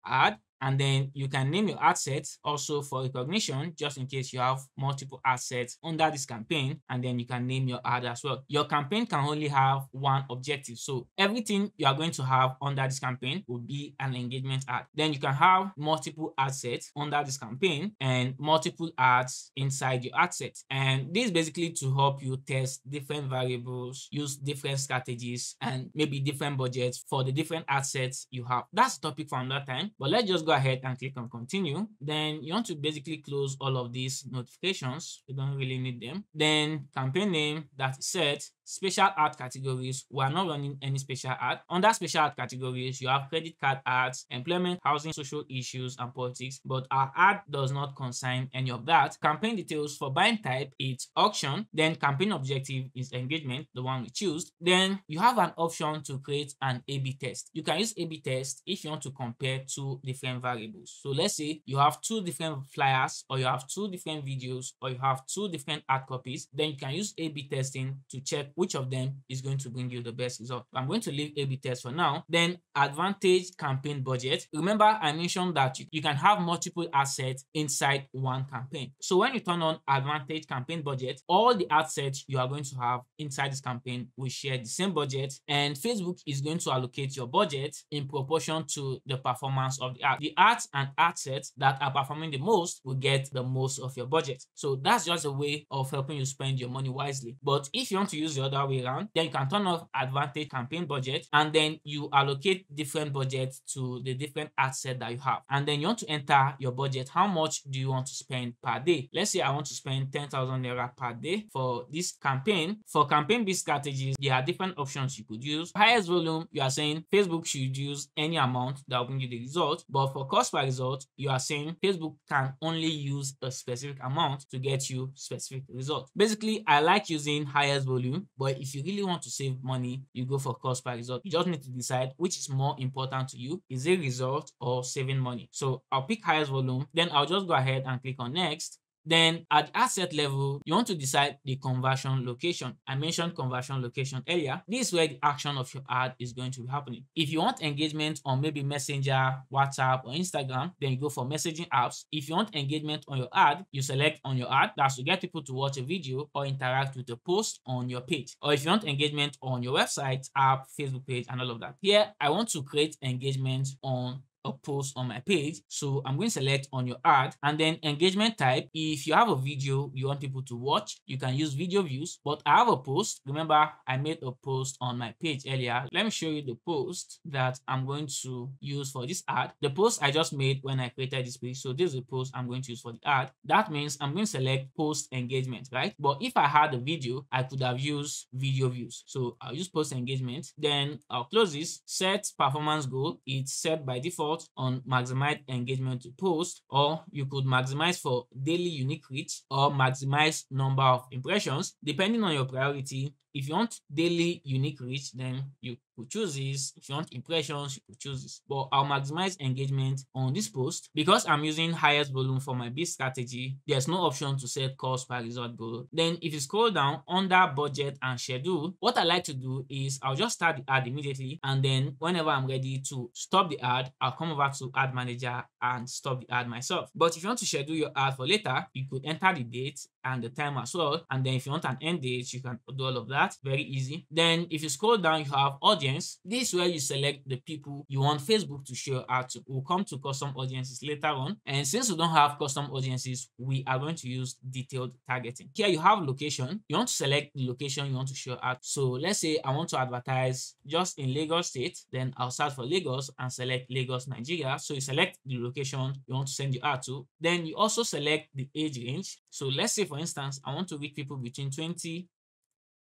ad. And then you can name your ad sets also for recognition, just in case you have multiple ad sets under this campaign. And then you can name your ad as well. Your campaign can only have one objective. So everything you are going to have under this campaign will be an engagement ad. Then you can have multiple ad sets under this campaign and multiple ads inside your ad set. And this is basically to help you test different variables, use different strategies, and maybe different budgets for the different ad sets you have. That's the topic for another time, but let's just go ahead and click on continue. Then you want to basically close all of these notifications. You don't really need them. Then campaign name that is set. Special ad categories, we are not running any special ad. Under special ad categories, you have credit card ads, employment, housing, social issues, and politics, but our ad does not concern any of that. Campaign details for buying type, it's auction. Then campaign objective is engagement, the one we choose. Then you have an option to create an A/B test. You can use A/B test if you want to compare two different variables. So let's say you have two different flyers, or you have two different videos, or you have two different ad copies. Then you can use A/B testing to check which of them is going to bring you the best result. I'm going to leave A/B test for now. Then advantage campaign budget. Remember, I mentioned that you can have multiple assets inside one campaign. So when you turn on advantage campaign budget, all the assets you are going to have inside this campaign will share the same budget, and Facebook is going to allocate your budget in proportion to the performance of the ad. The ads and ad sets that are performing the most will get the most of your budget. So that's just a way of helping you spend your money wisely. But if you want to use the other way around, then you can turn off advantage campaign budget, and then you allocate different budgets to the different ad set that you have. And then you want to enter your budget. How much do you want to spend per day? Let's say I want to spend 10,000 naira per day for this campaign. For campaign-based strategies, there are different options you could use. Highest volume, you are saying Facebook should use any amount that will bring you the result. But for cost per result, you are saying Facebook can only use a specific amount to get you specific results. Basically, I like using highest volume, but if you really want to save money, you go for cost per result. You just need to decide which is more important to you. Is it result or saving money? So I'll pick highest volume. Then I'll just go ahead and click on next. Then at the asset level, you want to decide the conversion location. I mentioned conversion location earlier. This is where the action of your ad is going to be happening. If you want engagement on maybe Messenger, WhatsApp, or Instagram, then you go for messaging apps. If you want engagement on your ad, you select on your ad. That's to get people to watch a video or interact with a post on your page. Or if you want engagement on your website, app, Facebook page, and all of that. Here, I want to create engagement on a post on my page. So I'm going to select on your ad, and then engagement type. If you have a video you want people to watch, you can use video views, but I have a post. Remember, I made a post on my page earlier. Let me show you the post that I'm going to use for this ad. The post I just made when I created this page. So this is the post I'm going to use for the ad. That means I'm going to select post engagement, right? But if I had a video, I could have used video views. So I'll use post engagement. Then I'll close this. Set performance goal. It's set by default on maximize engagement to post, or you could maximize for daily unique reach or maximize number of impressions depending on your priority. If you want daily unique reach, then you could choose this. If you want impressions, you could choose this. But I'll maximize engagement on this post because I'm using highest volume for my bid strategy. There's no option to set cost per result goal. Then if you scroll down under budget and schedule, what I like to do is I'll just start the ad immediately, and then whenever I'm ready to stop the ad, I'll come over to ad manager and stop the ad myself. But if you want to schedule your ad for later, you could enter the date and the time as well. And then if you want an end date, you can do all of that. Very easy. Then if you scroll down, you have audience. This is where you select the people you want Facebook to show your ad to. We'll come to custom audiences later on. And since we don't have custom audiences, we are going to use detailed targeting. Here you have location. You want to select the location you want to show ad. So let's say I want to advertise just in Lagos State. Then I'll search for Lagos and select Lagos, Nigeria. So you select the location you want to send your ad to. Then you also select the age range. So let's say, for instance, I want to reach people between 20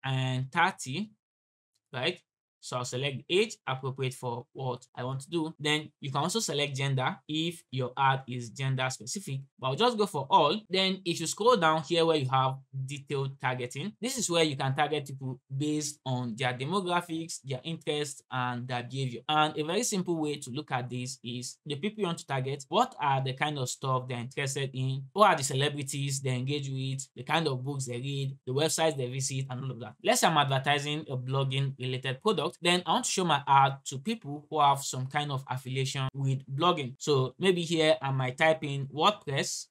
and 30, right? So I'll select age appropriate for what I want to do. Then you can also select gender if your ad is gender specific, but I'll just go for all. Then if you scroll down here where you have detailed targeting, this is where you can target people based on their demographics, their interests, and their behavior. And a very simple way to look at this is the people you want to target. What are the kind of stuff they're interested in? Who are the celebrities they engage with? The kind of books they read, the websites they visit, and all of that. Let's say I'm advertising a blogging related product. Then I want to show my ad to people who have some kind of affiliation with blogging. So maybe here I might type in WordPress.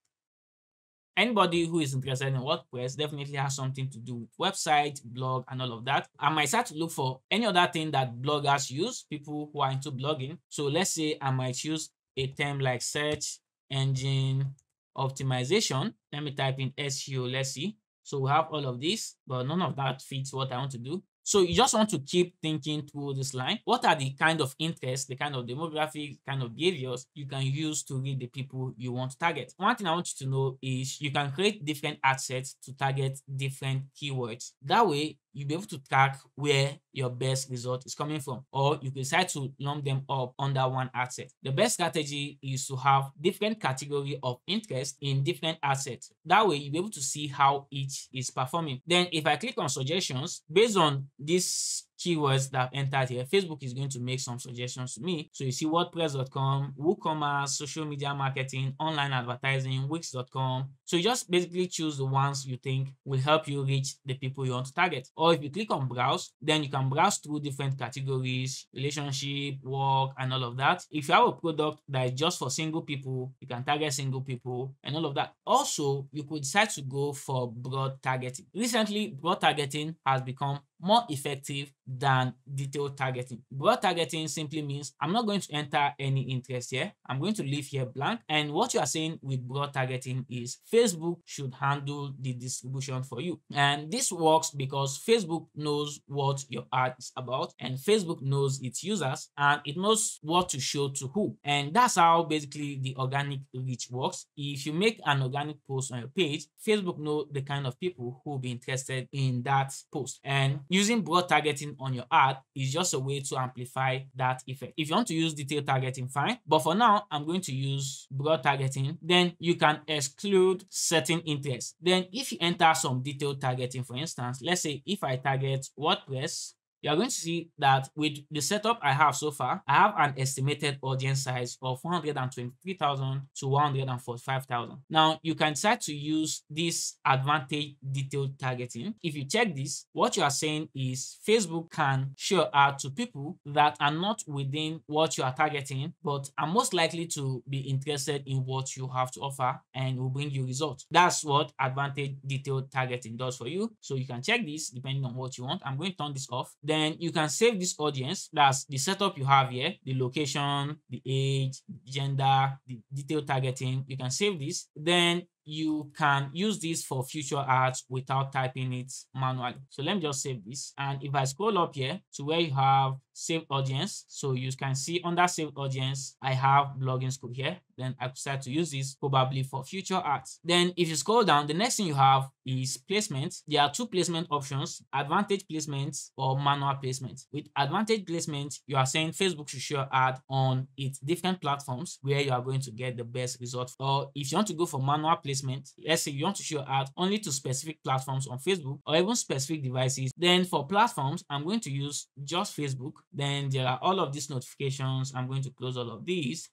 Anybody who is interested in WordPress definitely has something to do with website, blog, and all of that. I might start to look for any other thing that bloggers use, people who are into blogging. So let's say I might use a term like search engine optimization. Let me type in SEO, let's see. So we have all of this, but none of that fits what I want to do. So you just want to keep thinking through this line. What are the kind of interests, the kind of demographics, kind of behaviors you can use to read the people you want to target? One thing I want you to know is you can create different ad sets to target different keywords. That way, you'll be able to track where your best result is coming from, or you can decide to lump them up under one ad set. The best strategy is to have different category of interest in different ad sets. That way, you'll be able to see how each is performing. Then if I click on suggestions, based on these keywords that I've entered here, Facebook is going to make some suggestions to me. So you see WordPress.com, WooCommerce, social media marketing, online advertising, Wix.com. So you just basically choose the ones you think will help you reach the people you want to target. Or if you click on browse, then you can browse through different categories, relationship, work, and all of that. If you have a product that is just for single people, you can target single people and all of that. Also, you could decide to go for broad targeting. Recently, broad targeting has become more effective than detailed targeting. Broad targeting simply means I'm not going to enter any interest here. I'm going to leave here blank. And what you are saying with broad targeting is Facebook should handle the distribution for you. And this works because Facebook knows what your ad is about, and Facebook knows its users, and it knows what to show to who. And that's how basically the organic reach works. If you make an organic post on your page, Facebook knows the kind of people who will be interested in that post. And using broad targeting on your ad is just a way to amplify that effect. If you want to use detailed targeting, fine. But for now, I'm going to use broad targeting. Then you can exclude certain interests. Then if you enter some detailed targeting, for instance, let's say if I target WordPress, you are going to see that with the setup I have so far, I have an estimated audience size of 123,000 to 145,000. Now, you can decide to use this advantage detailed targeting. If you check this, what you are saying is Facebook can show ad to people that are not within what you are targeting, but are most likely to be interested in what you have to offer and will bring you results. That's what advantage detailed targeting does for you. So you can check this depending on what you want. I'm going to turn this off. Then you can save this audience. That's the setup you have here, the location, the age, gender, the detailed targeting. You can save this. Then you can use this for future ads without typing it manually. So let me just save this. And if I scroll up here to where you have saved audience, so you can see under saved audience, I have blogging school here. Then I could start to use this probably for future ads. Then if you scroll down, the next thing you have is placement. There are two placement options, advantage placement or manual placement. With advantage placement, you are saying Facebook should show ad on its different platforms where you are going to get the best results. Or if you want to go for manual placement, let's say you want to show ad only to specific platforms on Facebook or even specific devices, then for platforms, I'm going to use just Facebook. Then there are all of these notifications. I'm going to close all of these.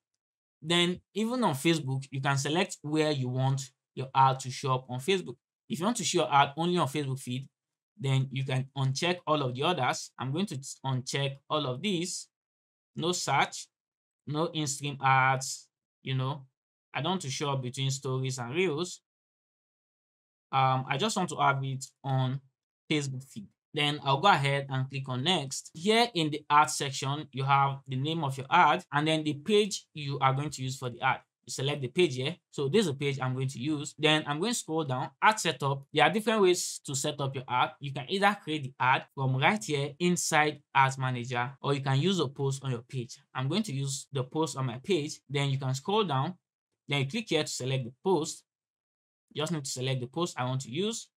Then even on Facebook, you can select where you want your ad to show up on Facebook. If you want to show ad only on Facebook feed, then you can uncheck all of the others. I'm going to uncheck all of these. No search, no in-stream ads, I don't want to show up between stories and reels. I just want to have it on Facebook feed. Then I'll go ahead and click on next. Here in the ad section, you have the name of your ad and then the page you are going to use for the ad. You select the page here. So this is a page I'm going to use. Then I'm going to scroll down, ad setup. There are different ways to set up your ad. You can either create the ad from right here inside Ads Manager, or you can use a post on your page. I'm going to use the post on my page. Then you can scroll down. Then you click here to select the post. You just need to select the post I want to use.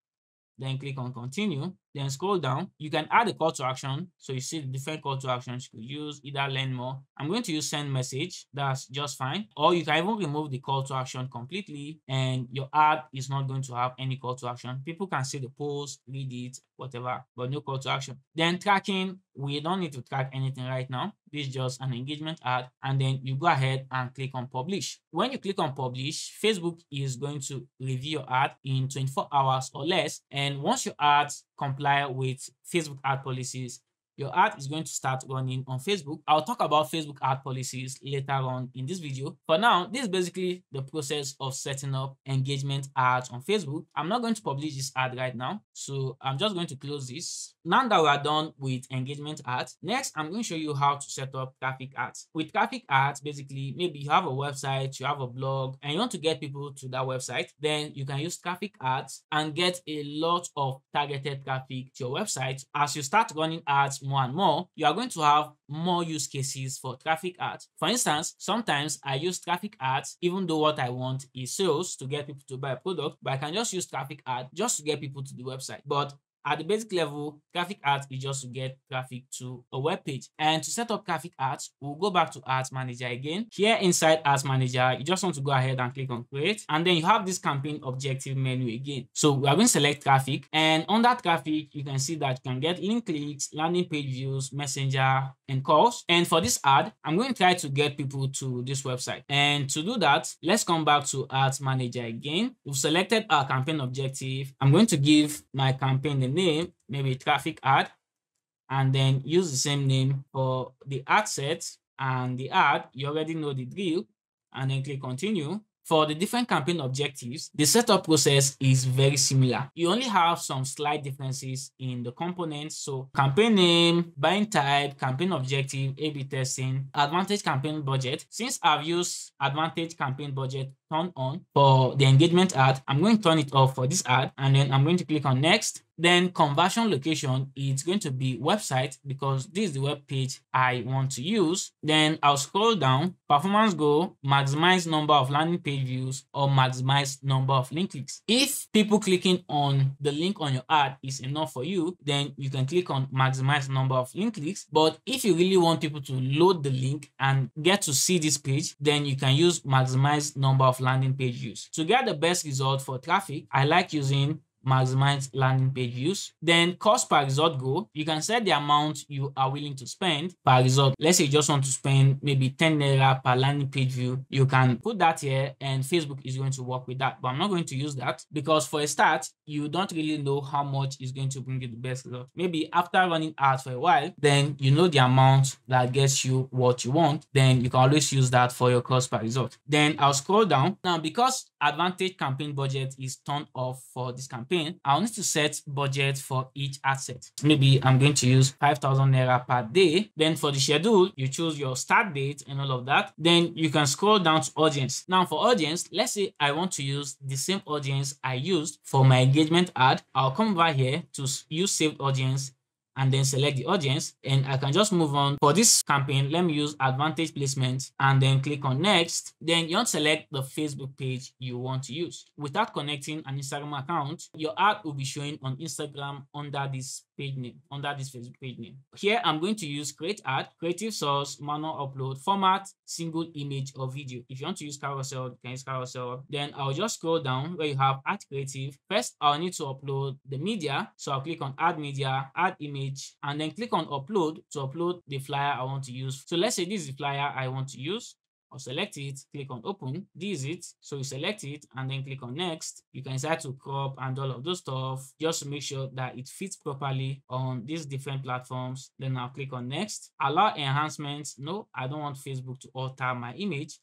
Then click on continue. Then scroll down. You can add a call to action. So you see the different call to actions you could use, either learn more. I'm going to use send message. That's just fine. Or you can even remove the call to action completely and your ad is not going to have any call to action. People can see the post, read it, whatever, but no call to action. Then tracking, we don't need to track anything right now. This is just an engagement ad. And then you go ahead and click on publish. When you click on publish, Facebook is going to review your ad in 24 hours or less. And once your ads comply with Facebook ad policies, your ad is going to start running on Facebook. I'll talk about Facebook ad policies later on in this video. For now, this is basically the process of setting up engagement ads on Facebook. I'm not going to publish this ad right now, so I'm just going to close this. Now that we are done with engagement ads, next I'm going to show you how to set up traffic ads. With traffic ads, basically, maybe you have a website, you have a blog, and you want to get people to that website, then you can use traffic ads and get a lot of targeted traffic to your website. As you start running ads more and more, you are going to have more use cases for traffic ads. For instance, sometimes I use traffic ads even though what I want is sales to get people to buy a product, but I can just use traffic ads just to get people to the website. But at the basic level, traffic ads is just to get traffic to a web page. And to set up traffic ads, we'll go back to Ads Manager again. Here inside Ads Manager, you just want to go ahead and click on Create. And then you have this campaign objective menu again. So we are going to select traffic. And under traffic, you can see that you can get link clicks, landing page views, messenger, and calls. And for this ad, I'm going to try to get people to this website. And to do that, let's come back to Ads Manager again. We've selected our campaign objective. I'm going to give my campaign the name, maybe traffic ad, and then use the same name for the ad set and the ad. You already know the drill, and then click continue. For the different campaign objectives, the setup process is very similar. You only have some slight differences in the components. So campaign name, buying type, campaign objective, A/B testing, advantage campaign budget. Since I've used advantage campaign budget turn on for the engagement ad, I'm going to turn it off for this ad, and then I'm going to click on next. Then conversion location, it's going to be website because this is the web page I want to use. Then I'll scroll down, performance goal, maximize number of landing page views, or maximize number of link clicks. If people clicking on the link on your ad is enough for you, then you can click on maximize number of link clicks. But if you really want people to load the link and get to see this page, then you can use maximize number of landing page views. To get the best result for traffic, I like using maximize landing page views. Then cost per result goal, you can set the amount you are willing to spend per result. Let's say you just want to spend maybe 10 naira per landing page view. You can put that here and Facebook is going to work with that, but I'm not going to use that because for a start, you don't really know how much is going to bring you the best result. Maybe after running ads for a while, then you know the amount that gets you what you want, then you can always use that for your cost per result. Then I'll scroll down. Now, because advantage campaign budget is turned off for this campaign, I'll need to set budget for each asset. Maybe I'm going to use 5,000 naira per day. Then for the schedule, you choose your start date and all of that. Then you can scroll down to audience. Now for audience, let's say I want to use the same audience I used for my engagement ad. I'll come over here to use saved audience and then select the audience, and I can just move on. For this campaign, let me use advantage placement and then click on next. Then you want to select the Facebook page you want to use. Without connecting an Instagram account, your ad will be showing on Instagram under this page name, under this Facebook page name. Here, I'm going to use create ad, creative source, manual upload, format, single image or video. If you want to use carousel, you can use carousel. Then I'll just scroll down where you have add creative. First, I'll need to upload the media. So I'll click on add media, add image, and then click on upload to upload the flyer I want to use. So let's say this is the flyer I want to use. I'll select it, click on open. This is it. So you select it and then click on next. You can decide to crop and all of those stuff just to make sure that it fits properly on these different platforms. Then I'll click on next. Allow enhancements. No, I don't want Facebook to alter my image.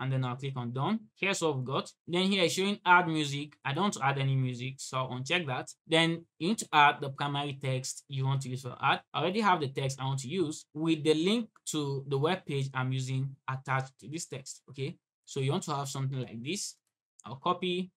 And then I'll click on done. Here's what we've got. Then here is showing add music. I don't want to add any music, so I'll uncheck that. Then you need to add the primary text you want to use for ad. I already have the text I want to use with the link to the web page I'm using attached to this text. Okay, so you want to have something like this. I'll copy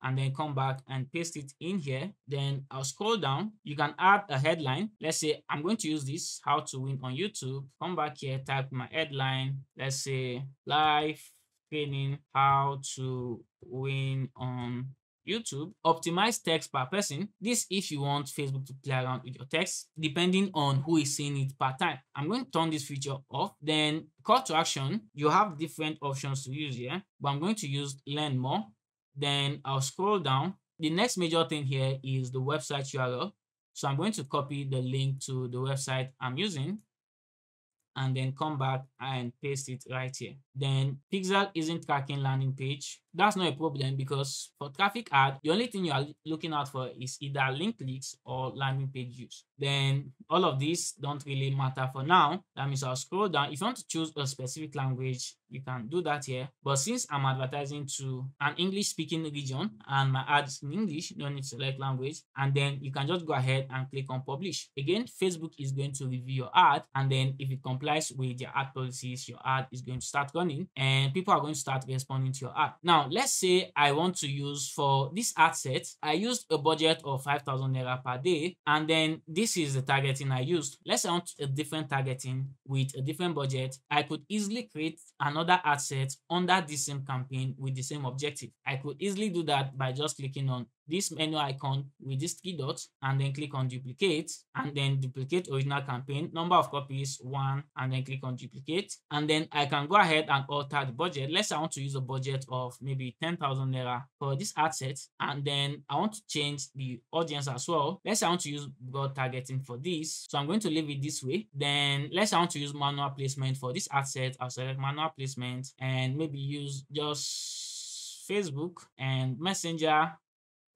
and then come back and paste it in here. Then I'll scroll down. You can add a headline. Let's say I'm going to use this, how to win on YouTube. Come back here, type my headline. Let's say live training, how to win on YouTube, optimize text per person. This if you want Facebook to play around with your text, depending on who is seeing it per time. I'm going to turn this feature off. Then call to action, you have different options to use here, but I'm going to use learn more. Then I'll scroll down. The next major thing here is the website URL. So I'm going to copy the link to the website I'm using and then come back and paste it right here. Then Pixel isn't tracking landing page. That's not a problem because for traffic ad, the only thing you are looking out for is either link clicks or landing page views. Then all of these don't really matter for now. That means I'll scroll down. If you want to choose a specific language, you can do that here. But since I'm advertising to an English speaking region and my ad is in English, you don't need to select language. And then you can just go ahead and click on publish. Again, Facebook is going to review your ad. And then if it complies with your ad policies, your ad is going to start running and people are going to start responding to your ad. Now, let's say I want to use for this ad set, I used a budget of 5,000 naira per day. And then this is the targeting I used. Let's say I want a different targeting with a different budget. I could easily create another ad set under the same campaign with the same objective. I could easily do that by just clicking on this menu icon with these 3 dots and then click on duplicate and then duplicate original campaign, number of copies 1, and then click on duplicate. And then I can go ahead and alter the budget. Let's say I want to use a budget of maybe 10,000 naira for this ad set, and then I want to change the audience as well. Let's say I want to use broad targeting for this, so I'm going to leave it this way. Then let's say I want to use manual placement for this ad set. I'll select manual placement and maybe use just Facebook and Messenger.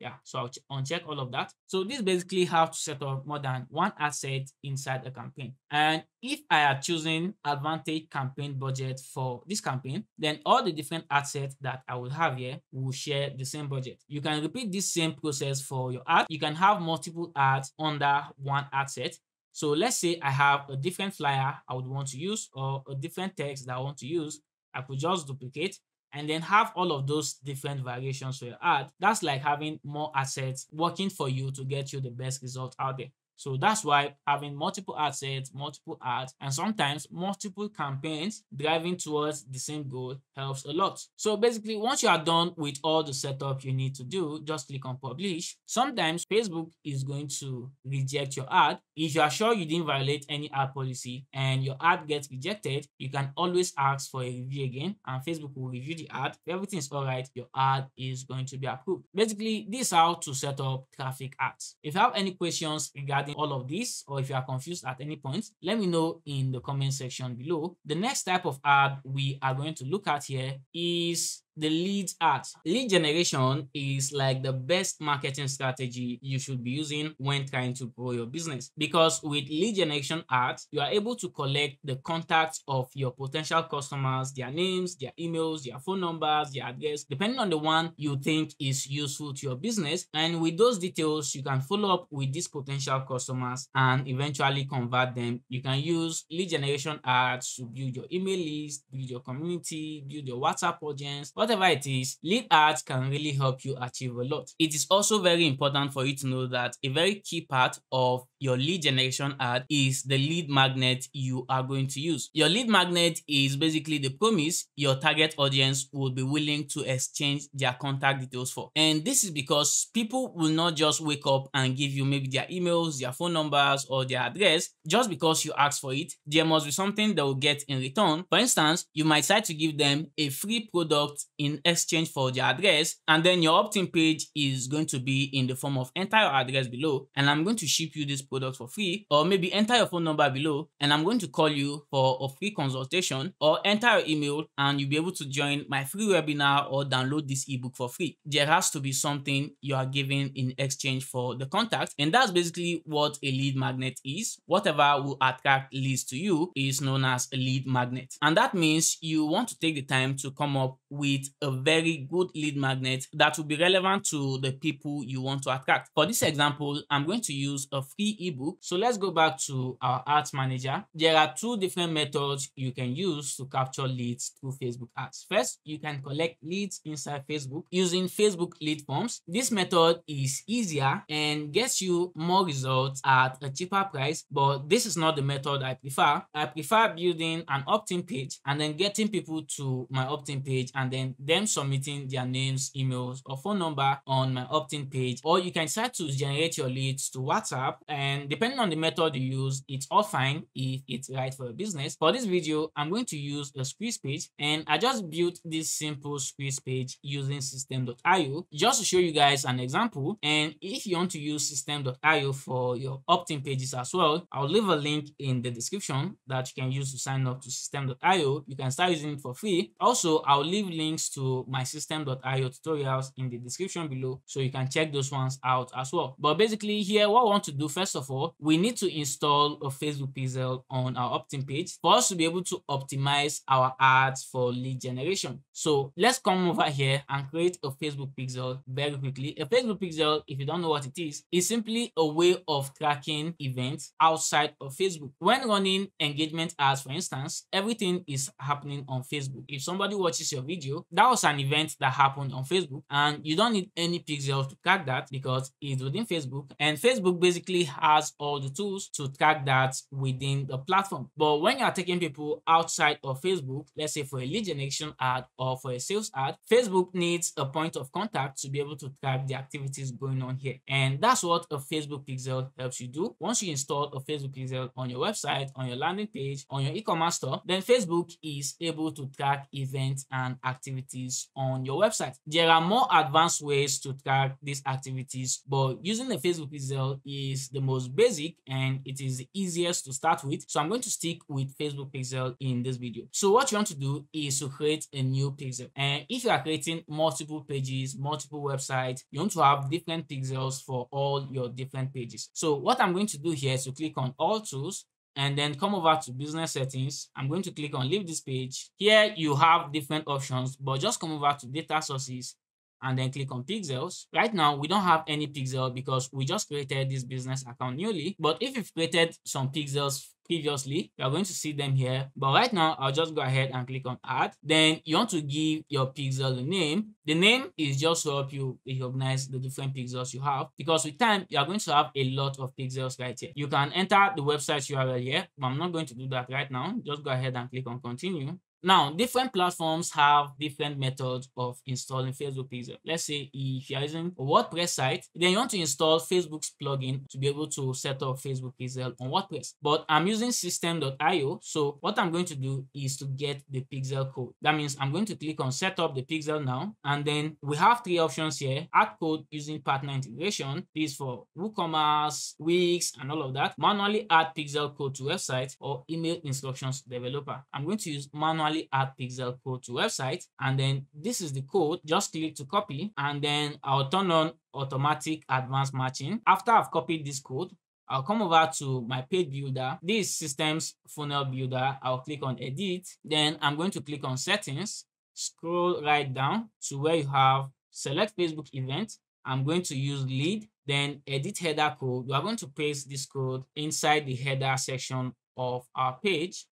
Yeah, so I'll uncheck all of that. So this is basically how to set up more than one ad set inside a campaign. And if I are choosing advantage campaign budget for this campaign, then all the different ad sets that I will have here will share the same budget. You can repeat this same process for your ad. You can have multiple ads under one ad set. So let's say I have a different flyer I would want to use or a different text that I want to use. I could just duplicate and then have all of those different variations for your ad. That's like having more assets working for you to get you the best result out there. So that's why having multiple ad sets, multiple ads, and sometimes multiple campaigns driving towards the same goal helps a lot. So basically, once you are done with all the setup you need to do, just click on publish. Sometimes Facebook is going to reject your ad. If you are sure you didn't violate any ad policy and your ad gets rejected, you can always ask for a review again and Facebook will review the ad. If everything is all right, your ad is going to be approved. Basically, this is how to set up traffic ads. If you have any questions regarding all of this, or if you are confused at any point, let me know in the comment section below. The next type of ad we are going to look at here is the lead ads. Lead generation is like the best marketing strategy you should be using when trying to grow your business, because with lead generation ads, you are able to collect the contacts of your potential customers, their names, their emails, their phone numbers, their address, depending on the one you think is useful to your business. And with those details, you can follow up with these potential customers and eventually convert them. You can use lead generation ads to build your email list, build your community, build your WhatsApp audience. Whatever it is, lead ads can really help you achieve a lot. It is also very important for you to know that a very key part of your lead generation ad is the lead magnet you are going to use. Your lead magnet is basically the promise your target audience will be willing to exchange their contact details for. And this is because people will not just wake up and give you maybe their emails, their phone numbers, or their address just because you ask for it. There must be something they will get in return. For instance, you might decide to give them a free product in exchange for their address, and then your opt-in page is going to be in the form of enter your address below and I'm going to ship you this product for free, or maybe enter your phone number below and I'm going to call you for a free consultation, or enter your email and you'll be able to join my free webinar or download this ebook for free. There has to be something you are giving in exchange for the contact, and that's basically what a lead magnet is. Whatever will attract leads to you is known as a lead magnet, and that means you want to take the time to come up with a very good lead magnet that will be relevant to the people you want to attract. For this example, I'm going to use a free ebook. So let's go back to our ads manager. There are two different methods you can use to capture leads through Facebook ads. First, you can collect leads inside Facebook using Facebook lead forms. This method is easier and gets you more results at a cheaper price, but this is not the method I prefer. I prefer building an opt-in page and then getting people to my opt-in page and then and them submitting their names, emails, or phone number on my opt-in page, or you can start to generate your leads to WhatsApp. And depending on the method you use, it's all fine if it's right for your business. For this video, I'm going to use a squeeze page, and I just built this simple squeeze page using system.io just to show you guys an example. And if you want to use system.io for your opt-in pages as well, I'll leave a link in the description that you can use to sign up to system.io. You can start using it for free. Also, I'll leave links to my system.io tutorials in the description below, so you can check those ones out as well. But basically here, what I want to do, first of all, we need to install a Facebook pixel on our opt-in page for us to be able to optimize our ads for lead generation. So let's come over here and create a Facebook pixel very quickly. A Facebook pixel, if you don't know what it is simply a way of tracking events outside of Facebook. When running engagement ads, for instance, everything is happening on Facebook. If somebody watches your video, that was an event that happened on Facebook, and you don't need any pixel to track that because it's within Facebook, and Facebook basically has all the tools to track that within the platform. But when you are taking people outside of Facebook, let's say for a lead generation ad or for a sales ad, Facebook needs a point of contact to be able to track the activities going on here. And that's what a Facebook pixel helps you do. Once you install a Facebook pixel on your website, on your landing page, on your e-commerce store, then Facebook is able to track events and activities on your website. There are more advanced ways to track these activities, but using the Facebook pixel is the most basic and it is the easiest to start with. So I'm going to stick with Facebook pixel in this video. So what you want to do is to create a new pixel. And if you are creating multiple pages, multiple websites, you want to have different pixels for all your different pages. So what I'm going to do here is to click on all tools and then come over to business settings. I'm going to click on leave this page. Here you have different options, but just come over to data sources and then click on pixels. Right now, we don't have any pixel because we just created this business account newly. But if you've created some pixels previously, you are going to see them here. But right now, I'll just go ahead and click on add. Then you want to give your pixel a name. The name is just to help you recognize the different pixels you have, because with time, you are going to have a lot of pixels right here. You can enter the website URL here, but I'm not going to do that right now. Just go ahead and click on continue. Now, different platforms have different methods of installing Facebook pixel. Let's say if you're using a WordPress site, then you want to install Facebook's plugin to be able to set up Facebook pixel on WordPress. But I'm using system.io, so what I'm going to do is to get the pixel code. That means I'm going to click on set up the pixel now, and then we have three options here: add code using partner integration, this is for WooCommerce, Wix, and all of that; manually add pixel code to website; or email instructions to developer. I'm going to use manually add pixel code to website, and then this is the code. Just click to copy, and then I'll turn on automatic advanced matching. After I've copied this code, I'll come over to my page builder. This is systems funnel builder. I'll click on edit. Then I'm going to click on settings, scroll right down to where you have select Facebook event. I'm going to use lead, then edit header code. We are going to paste this code inside the header section of our page.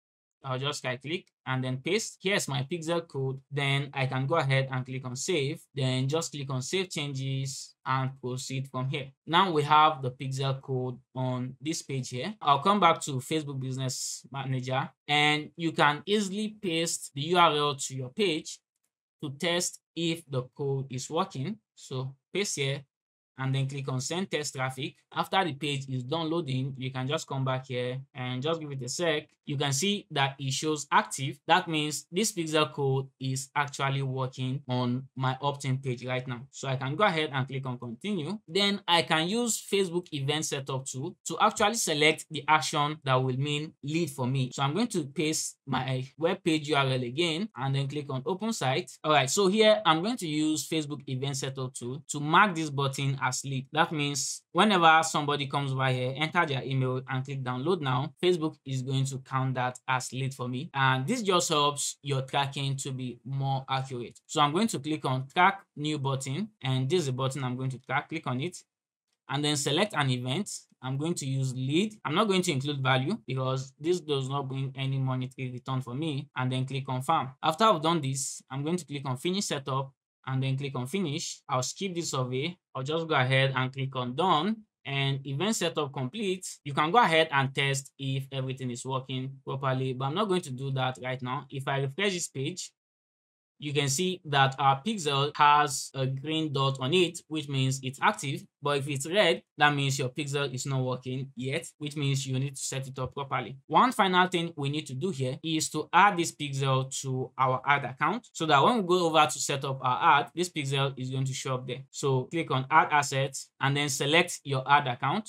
I'll just right click and then paste. Here's my pixel code. Then I can go ahead and click on save. Then just click on save changes and proceed from here. Now we have the pixel code on this page here. I'll come back to Facebook Business Manager, and you can easily paste the URL to your page to test if the code is working. So paste here and then click on send test traffic. After the page is done loading, you can just come back here and just give it a sec. You can see that it shows active. That means this pixel code is actually working on my opt-in page right now. So I can go ahead and click on continue. Then I can use Facebook event setup tool to actually select the action that will mean lead for me. So I'm going to paste my web page URL again and then click on open site. All right, so here I'm going to use Facebook event setup tool to mark this button as lead. That means whenever somebody comes by here, enter their email and click download now, Facebook is going to count that as lead for me. And this just helps your tracking to be more accurate. So I'm going to click on track new button, and this is the button I'm going to track. Click on it and then select an event. I'm going to use lead. I'm not going to include value because this does not bring any monetary return for me, and then click confirm. After I've done this, I'm going to click on finish setup and then click on finish. I'll skip this survey. I'll just go ahead and click on done, and event setup complete. You can go ahead and test if everything is working properly, but I'm not going to do that right now. If I refresh this page, you can see that our pixel has a green dot on it, which means it's active. But if it's red, that means your pixel is not working yet, which means you need to set it up properly. One final thing we need to do here is to add this pixel to our ad account, so that when we go over to set up our ad, this pixel is going to show up there. So click on Add Assets and then select your ad account.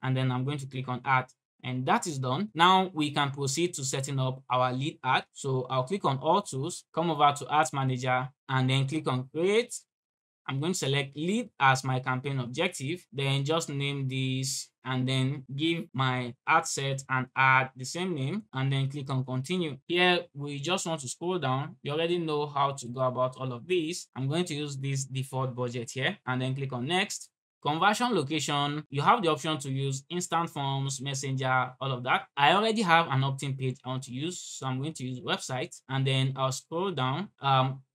And then I'm going to click on Add. And that is done. Now we can proceed to setting up our lead ad. So I'll click on All Tools, come over to Ads Manager, and then click on Create. I'm going to select lead as my campaign objective, then just name this and then give my ad set and add the same name, and then click on continue. Here we just want to scroll down. You already know how to go about all of this. I'm going to use this default budget here and then click on next. Conversion location, you have the option to use instant forms, messenger, all of that. I already have an opt-in page I want to use, so I'm going to use website, and then I'll scroll down.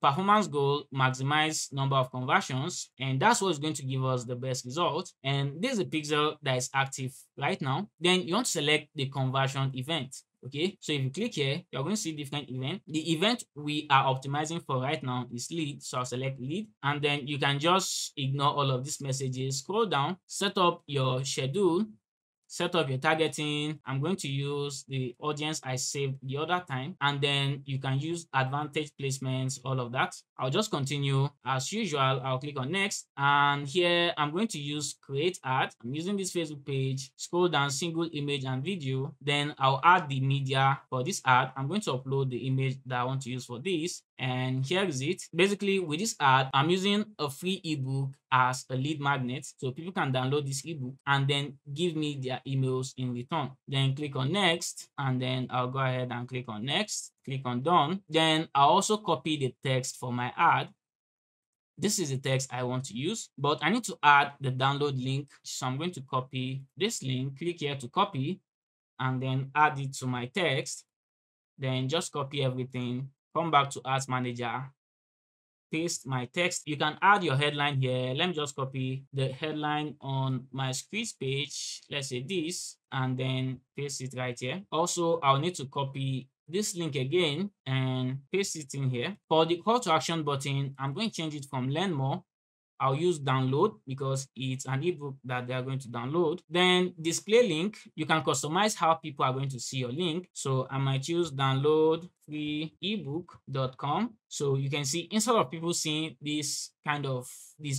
Performance goal, maximize number of conversions, and that's what's going to give us the best result. And this is a pixel that is active right now. Then you want to select the conversion event. Okay, so if you click here, you're going to see different event. The event we are optimizing for right now is lead, so I'll select lead, and then you can just ignore all of these messages. Scroll down, set up your schedule, set up your targeting. I'm going to use the audience I saved the other time, and then you can use advantage placements, all of that. I'll just continue as usual. I'll click on next, and here I'm going to use create ad. I'm using this Facebook page. Scroll down, single image and video. Then I'll add the media for this ad. I'm going to upload the image that I want to use for this, and here is it. Basically, with this ad, I'm using a free ebook as a lead magnet, so people can download this ebook and then give me their emails in return. Then click on next, and then I'll go ahead and click on next, click on done. Then I'll also copy the text for my ad. This is the text I want to use, but I need to add the download link, so I'm going to copy this link, click here to copy, and then add it to my text. Then just copy everything, come back to Ads Manager, paste my text. You can add your headline here. Let me just copy the headline on my squeeze page, let's say this, and then paste it right here. Also, I'll need to copy this link again and paste it in here. For the call to action button, I'm going to change it from learn more. I'll use download because it's an ebook that they are going to download. Then display link, you can customize how people are going to see your link. So I might use download free ebook.com. So you can see instead of people seeing this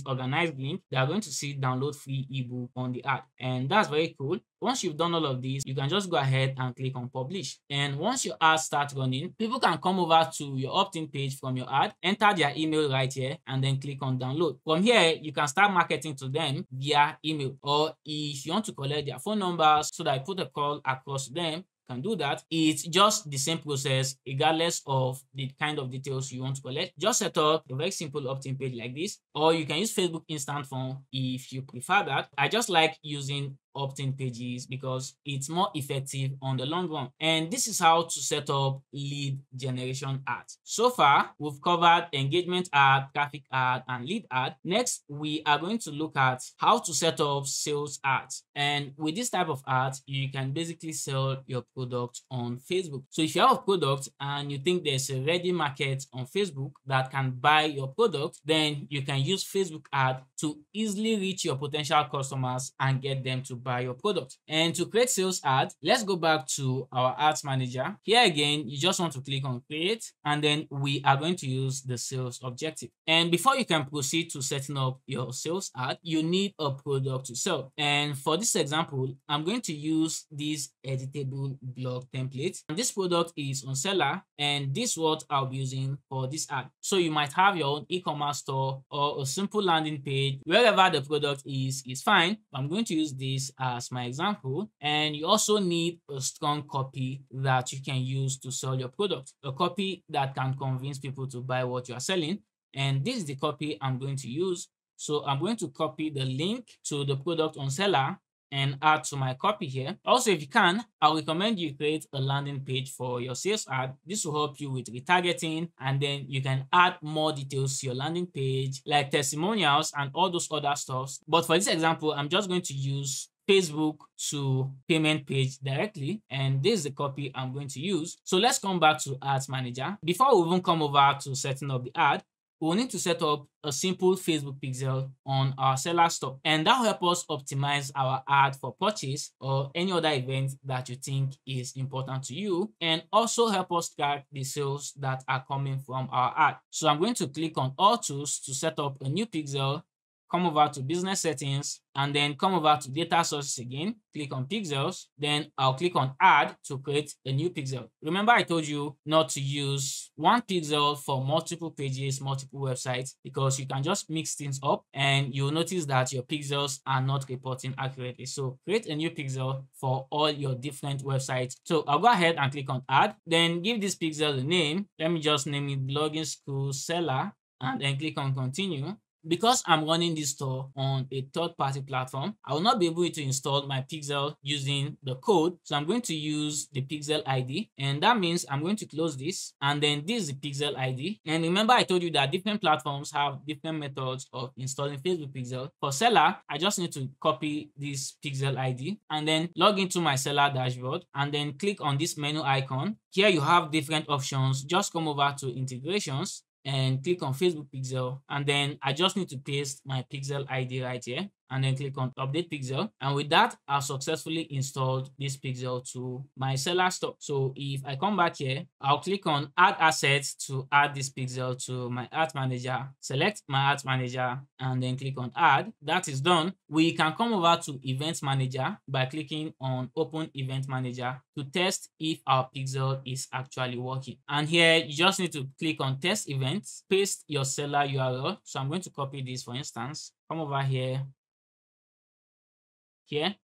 organized link, they are going to see download free ebook on the ad. And that's very cool. Once you've done all of this, you can just go ahead and click on publish. And once your ad starts running, people can come over to your opt-in page from your ad, enter their email right here, and then click on download. From here, you can start marketing to them via email, or if you want to collect their phone numbers so that I put a call across to them, can do that. It's just the same process regardless of the kind of details you want to collect. Just set up a very simple opt-in page like this, or you can use Facebook instant form if you prefer that. I just like using opt-in pages because it's more effective on the long run. And this is how to set up lead generation ads. So far, we've covered engagement ad, traffic ad, and lead ad. Next, we are going to look at how to set up sales ads. And with this type of ads, you can basically sell your product on Facebook. So if you have a product and you think there's a ready market on Facebook that can buy your product, then you can use Facebook ad to easily reach your potential customers and get them to buy your product. And to create sales ad, let's go back to our ads manager. Here again, you just want to click on create, and then we are going to use the sales objective. And before you can proceed to setting up your sales ad, you need a product to sell. And for this example, I'm going to use this editable blog template. And this product is on seller, and this is what I'll be using for this ad. So you might have your own e-commerce store or a simple landing page. Wherever the product is fine. I'm going to use this as my example. And you also need a strong copy that you can use to sell your product, a copy that can convince people to buy what you are selling. And this is the copy I'm going to use. So I'm going to copy the link to the product on seller and add to my copy here. Also, if you can, I recommend you create a landing page for your sales ad. This will help you with retargeting, and then you can add more details to your landing page, like testimonials and all those other stuff. But for this example, I'm just going to use Facebook to payment page directly, and this is the copy I'm going to use. So let's come back to Ads Manager. Before we even come over to setting up the ad, we'll need to set up a simple Facebook pixel on our seller store, and that will help us optimize our ad for purchase or any other event that you think is important to you, and also help us track the sales that are coming from our ad. So I'm going to click on All Tools to set up a new pixel, come over to business settings, and then come over to data sources again, click on pixels, then I'll click on add to create a new pixel. Remember I told you not to use one pixel for multiple pages, multiple websites, because you can just mix things up and you'll notice that your pixels are not reporting accurately. So create a new pixel for all your different websites. So I'll go ahead and click on add, then give this pixel a name. Let me just name it Blogging School Seller, and then click on continue. Because I'm running this store on a third-party platform, I will not be able to install my pixel using the code. So I'm going to use the pixel ID, and that means I'm going to close this, and then this is the pixel ID. And remember I told you that different platforms have different methods of installing Facebook pixel. For seller, I just need to copy this pixel ID and then log into my seller dashboard, and then click on this menu icon. Here you have different options. Just come over to integrations and click on Facebook pixel, and then I just need to paste my pixel ID right here, and then click on update pixel. And with that, I've successfully installed this pixel to my seller store. So if I come back here, I'll click on add assets to add this pixel to my ads manager, select my ads manager, and then click on add. That is done. We can come over to event manager by clicking on open event manager to test if our pixel is actually working. And here you just need to click on test events, paste your seller URL. So I'm going to copy this, for instance, come over here,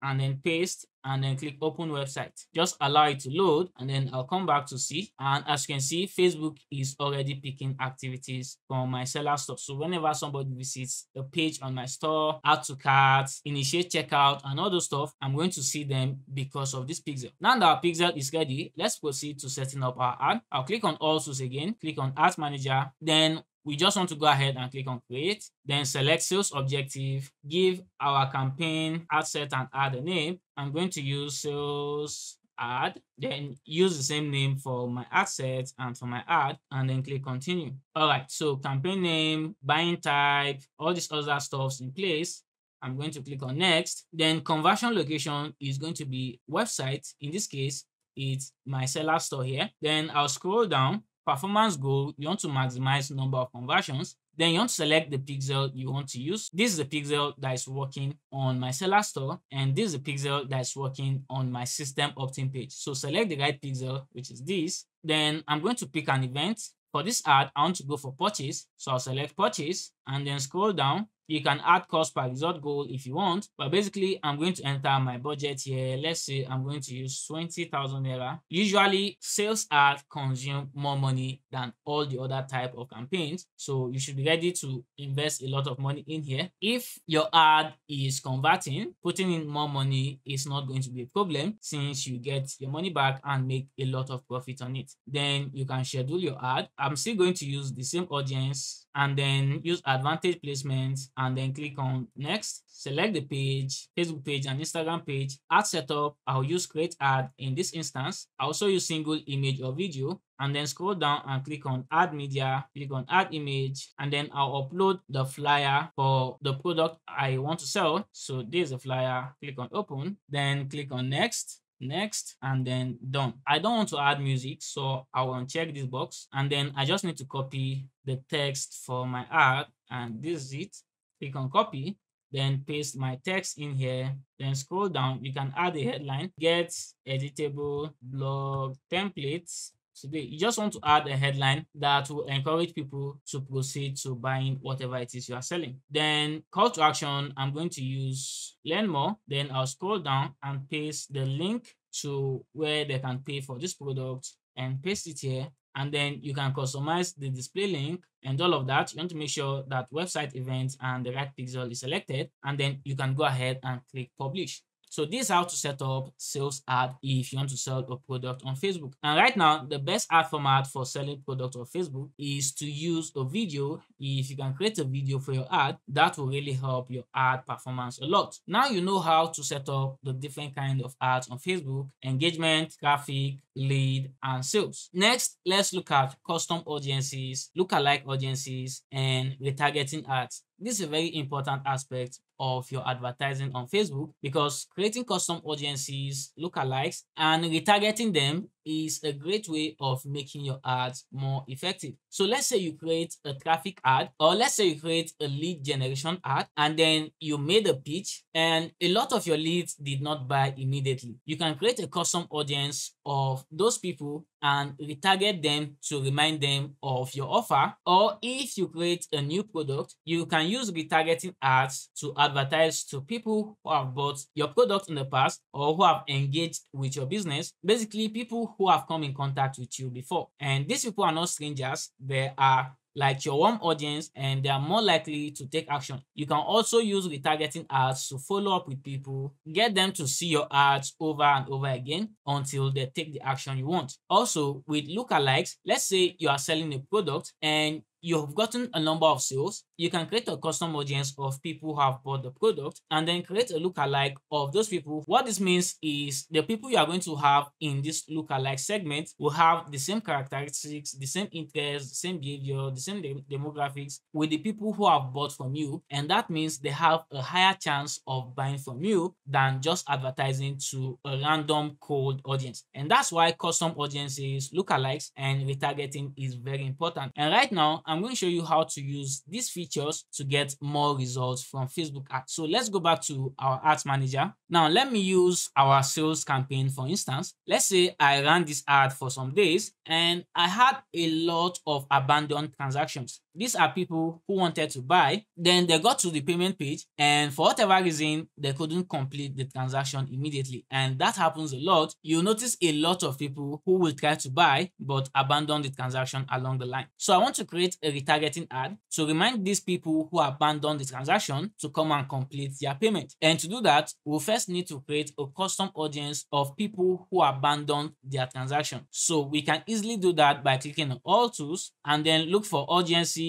and then paste, and then click open website. Just allow it to load, and then I'll come back to see. And as you can see, Facebook is already picking activities from my seller store. So whenever somebody visits the page on my store, add to cart, initiate checkout, and all those stuff, I'm going to see them because of this pixel. Now that our pixel is ready, let's proceed to setting up our ad. I'll click on all tools again, click on ads manager, then we just want to go ahead and click on create, then select sales objective, give our campaign ad set and add a name. I'm going to use sales ad, then use the same name for my ad set and for my ad, and then click continue. All right, so campaign name, buying type, all these other stuffs in place. I'm going to click on next. Then conversion location is going to be website. In this case, it's my seller store here. Then I'll scroll down. Performance goal, you want to maximize number of conversions. Then you want to select the pixel you want to use. This is the pixel that is working on my seller store, and this is the pixel that is working on my system opt-in page. So select the right pixel, which is this. Then I'm going to pick an event. For this ad, I want to go for purchase. So I'll select purchase and then scroll down. You can add cost per result goal if you want, but basically I'm going to enter my budget here. Let's say I'm going to use 20,000 naira. Usually sales ads consume more money than all the other type of campaigns, so you should be ready to invest a lot of money in here. If your ad is converting, putting in more money is not going to be a problem, since you get your money back and make a lot of profit on it. Then you can schedule your ad. I'm still going to use the same audience, and then use advantage placement, and then click on next. Select the page, Facebook page and Instagram page. Ad setup, I'll use create ad in this instance. I also use single image or video, and then scroll down and click on add media, click on add image, and then I'll upload the flyer for the product I want to sell. So this is a flyer. Click on open, then click on next, and then done. I don't want to add music, so I will uncheck this box, and then I just need to copy the text for my ad, and this is it. Click on copy, then paste my text in here, then scroll down. You can add a headline, get editable blog templates. Today, you just want to add a headline that will encourage people to proceed to buying whatever it is you are selling. Then call to action, I'm going to use learn more. Then I'll scroll down and paste the link to where they can pay for this product and paste it here. And then you can customize the display link and all of that. You want to make sure that website events and the right pixel is selected, and then you can go ahead and click publish. So this is how to set up sales ad if you want to sell a product on Facebook. And right now, the best ad format for selling product on Facebook is to use a video if you can create a video for your ad, that will really help your ad performance a lot. Now you know how to set up the different kind of ads on Facebook: engagement, traffic, lead, and sales. Next, let's look at custom audiences, lookalike audiences, and retargeting ads. This is a very important aspect of your advertising on Facebook, because creating custom audiences, lookalikes, and retargeting them is a great way of making your ads more effective. So let's say you create a traffic ad, or let's say you create a lead generation ad, and then you made a pitch and a lot of your leads did not buy immediately. You can create a custom audience of those people and retarget them to remind them of your offer. Or if you create a new product, you can use retargeting ads to advertise to people who have bought your product in the past or who have engaged with your business. Basically, people who have come in contact with you before. And these people are not strangers. They are like your warm audience, and they are more likely to take action. You can also use retargeting ads to follow up with people, get them to see your ads over and over again until they take the action you want. Also, with lookalikes, let's say you are selling a product and you've gotten a number of sales. You can create a custom audience of people who have bought the product and then create a lookalike of those people. What this means is the people you are going to have in this lookalike segment will have the same characteristics, the same interests, the same behavior, the same demographics with the people who have bought from you. And that means they have a higher chance of buying from you than just advertising to a random cold audience. And that's why custom audiences, lookalikes, and retargeting is very important. And right now, I'm going to show you how to use these features to get more results from Facebook ads. So let's go back to our ads manager. Now let me use our sales campaign for instance. Let's say I ran this ad for some days and I had a lot of abandoned transactions. These are people who wanted to buy, then they got to the payment page and for whatever reason, they couldn't complete the transaction immediately. And that happens a lot. You'll notice a lot of people who will try to buy but abandon the transaction along the line. So I want to create a retargeting ad to remind these people who abandoned the transaction to come and complete their payment. And to do that, we'll first need to create a custom audience of people who abandoned their transaction. So we can easily do that by clicking on all tools and then look for audiences.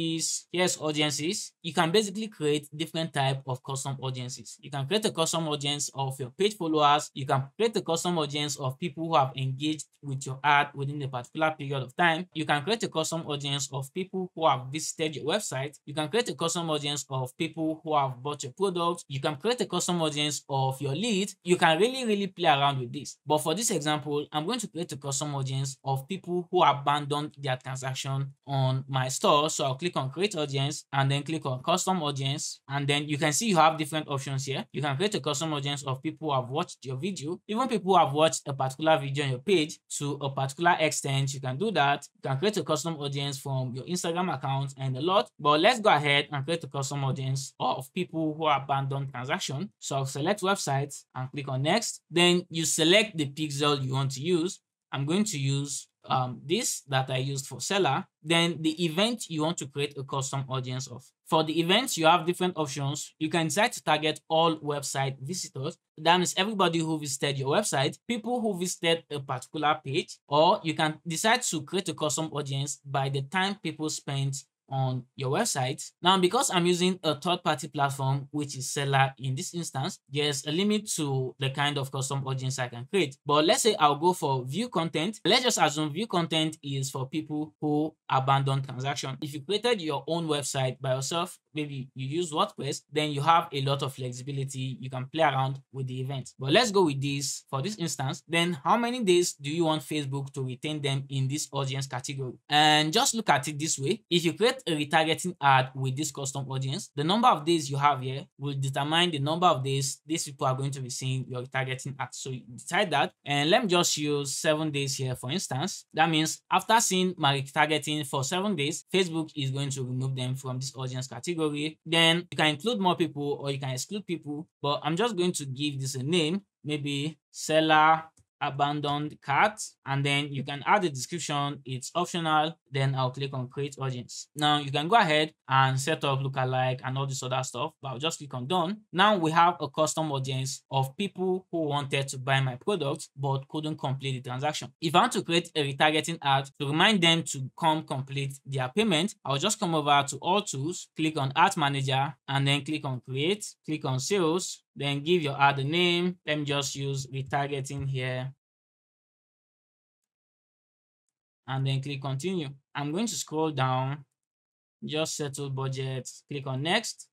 Here's audiences. You can basically create different type of custom audiences. You can create a custom audience of your page followers. You can create a custom audience of people who have engaged with your ad within a particular period of time. You can create a custom audience of people who have visited your website. You can create a custom audience of people who have bought your product. You can create a custom audience of your lead. You can really play around with this. But for this example, I'm going to create a custom audience of people who abandoned their transaction on my store. So I'll click on create audience and then click on custom audience. And then you can see you have different options here. You can create a custom audience of people who have watched your video, even people who have watched a particular video on your page to a particular extent. You can do that. You can create a custom audience from your Instagram account and a lot. But let's go ahead and create a custom audience of people who abandoned transaction. So I'll select websites and click on next. Then you select the pixel you want to use. I'm going to use this that I used for seller. Then the event you want to create a custom audience of. For the events, you have different options. You can decide to target all website visitors. That means everybody who visited your website, people who visited a particular page, or you can decide to create a custom audience by the time people spent on your website. Now, because I'm using a third-party platform, which is Seller in this instance, there's a limit to the kind of custom audience I can create. But let's say I'll go for view content. Let's just assume view content is for people who abandon transaction. If you created your own website by yourself, maybe you use WordPress, then you have a lot of flexibility. You can play around with the event. But let's go with this for this instance. Then how many days do you want Facebook to retain them in this audience category? And just look at it this way. If you create a retargeting ad with this custom audience, the number of days you have here will determine the number of days these people are going to be seeing your retargeting ad. So you decide that, and let me just use 7 days here for instance. That means after seeing my retargeting for 7 days, Facebook is going to remove them from this audience category. Then you can include more people or you can exclude people, but I'm just going to give this a name, maybe seller abandoned cart, and then you can add a description. It's optional. Then I'll click on create audience. Now you can go ahead and set up lookalike and all this other stuff, but I'll just click on done. Now we have a custom audience of people who wanted to buy my product but couldn't complete the transaction. If I want to create a retargeting ad to remind them to come complete their payment, I'll just come over to all tools, click on ad manager, and then click on create, click on sales, then give your ad a name. Let me just use retargeting here, and then click continue. I'm going to scroll down, just settle budget, click on next.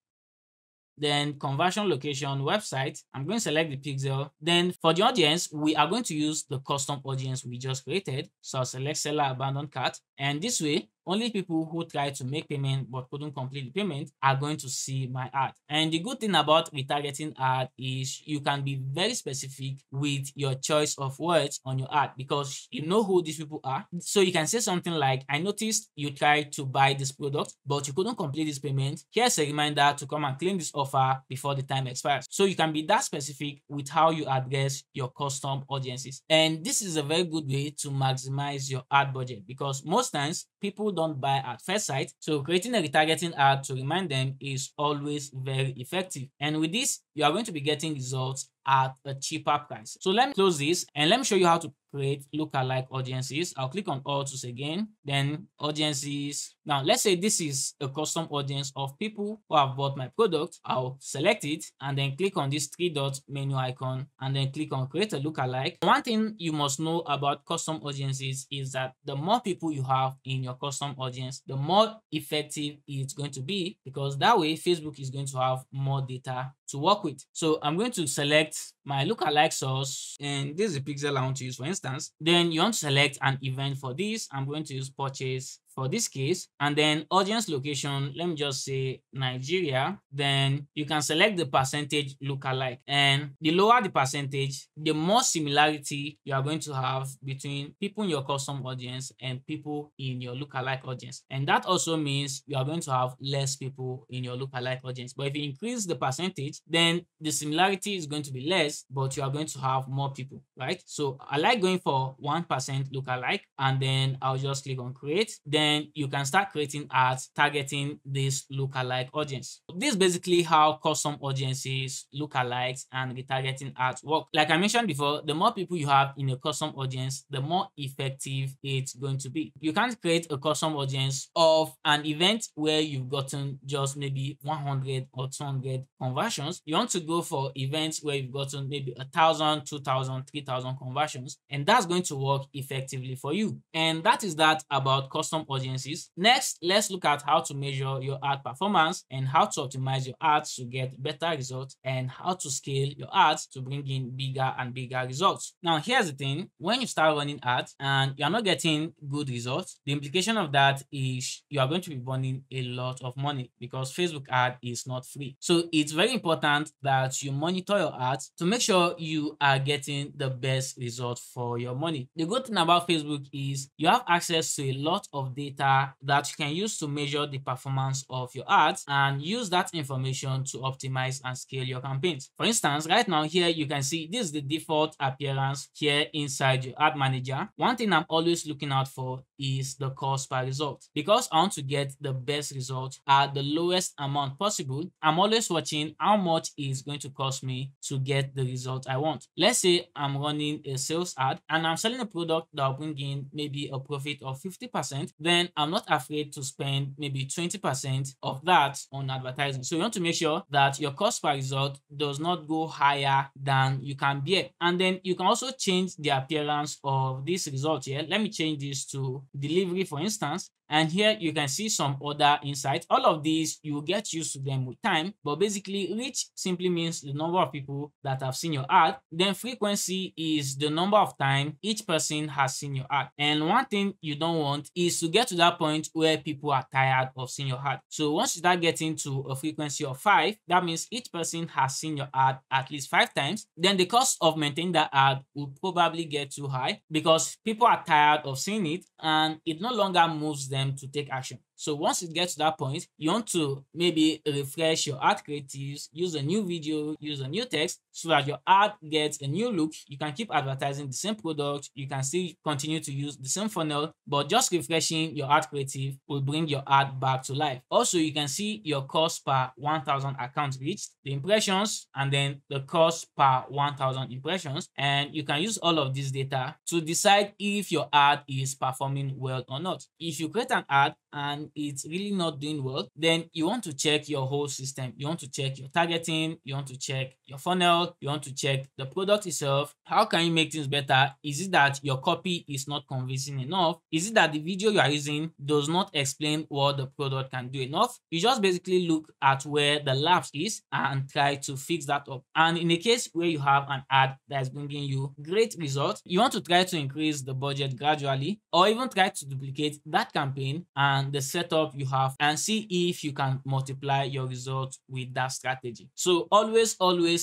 Then conversion location website, I'm going to select the pixel. Then for the audience, we are going to use the custom audience we just created. So I'll select seller abandoned cart, and this way only people who try to make payment but couldn't complete the payment are going to see my ad. And the good thing about retargeting ad is you can be very specific with your choice of words on your ad, because you know who these people are. So you can say something like, I noticed you tried to buy this product but you couldn't complete this payment. Here's a reminder to come and claim this offer before the time expires. So you can be that specific with how you address your custom audiences. And this is a very good way to maximize your ad budget, because most times people don't buy at first sight. So creating a retargeting ad to remind them is always very effective. And with this, you are going to be getting results at a cheaper price. So let me close this and let me show you how to create lookalike audiences. I'll click on all tools again, then audiences. Now let's say this is a custom audience of people who have bought my product. I'll select it and then click on this three dot menu icon and then click on create a lookalike. One thing you must know about custom audiences is that the more people you have in your custom audience, the more effective it's going to be, because that way Facebook is going to have more data to work with. So I'm going to select my lookalike source, and this is the pixel I want to use, for instance. Then you want to select an event for this. I'm going to use purchase for this case, and then audience location, let me just say Nigeria. Then you can select the percentage lookalike, and the lower the percentage, the more similarity you are going to have between people in your custom audience and people in your lookalike audience. And that also means you are going to have less people in your lookalike audience. But if you increase the percentage, then the similarity is going to be less, but you are going to have more people, right? So I like going for 1% lookalike, and then I'll just click on create. Then you can start creating ads targeting this lookalike audience. This is basically how custom audiences, lookalikes, and retargeting ads work. Like I mentioned before, the more people you have in a custom audience, the more effective it's going to be. You can't create a custom audience of an event where you've gotten just maybe 100 or 200 conversions. You want to go for events where you've gotten maybe 1,000, 2,000, 3,000 conversions, and that's going to work effectively for you. And that is that about custom audiences. Next, let's look at how to measure your ad performance and how to optimize your ads to get better results, and how to scale your ads to bring in bigger and bigger results. Now, here's the thing. When you start running ads and you're not getting good results, the implication of that is you are going to be burning a lot of money, because Facebook ad is not free. So it's very important that you monitor your ads to make sure you are getting the best result for your money. The good thing about Facebook is you have access to a lot of data that you can use to measure the performance of your ads and use that information to optimize and scale your campaigns. For instance, right now here you can see this is the default appearance here inside your ad manager. One thing I'm always looking out for is the cost per result, because I want to get the best result at the lowest amount possible. I'm always watching how much is going to cost me to get the result I want. Let's say I'm running a sales ad and I'm selling a product that will bring in maybe a profit of 50%, then I'm not afraid to spend maybe 20% of that on advertising. So you want to make sure that your cost per result does not go higher than you can bear. And then you can also change the appearance of this result here. Let me change this to delivery, for instance. And here you can see some other insights. All of these, you will get used to them with time. But basically, reach simply means the number of people that have seen your ad. Then frequency is the number of time each person has seen your ad. And one thing you don't want is to get to that point where people are tired of seeing your ad. So once you start getting to a frequency of 5, that means each person has seen your ad at least 5 times. Then the cost of maintaining that ad will probably get too high, because people are tired of seeing it and it no longer moves them to take action. So once it gets to that point, you want to maybe refresh your ad creatives, use a new video, use a new text so that your ad gets a new look. You can keep advertising the same product. You can still continue to use the same funnel, but just refreshing your ad creative will bring your ad back to life. Also, you can see your cost per 1,000 accounts reached, the impressions, and then the cost per 1,000 impressions. And you can use all of this data to decide if your ad is performing well or not. If you create an ad and it's really not doing well, then you want to check your whole system. You want to check your targeting, you want to check your funnel, you want to check the product itself. How can you make things better? Is it that your copy is not convincing enough? Is it that the video you are using does not explain what the product can do enough? You just basically look at where the lapse is and try to fix that up. And in a case where you have an ad that is bringing you great results, you want to try to increase the budget gradually, or even try to duplicate that campaign and the setup you have and see if you can multiply your results with that strategy. So always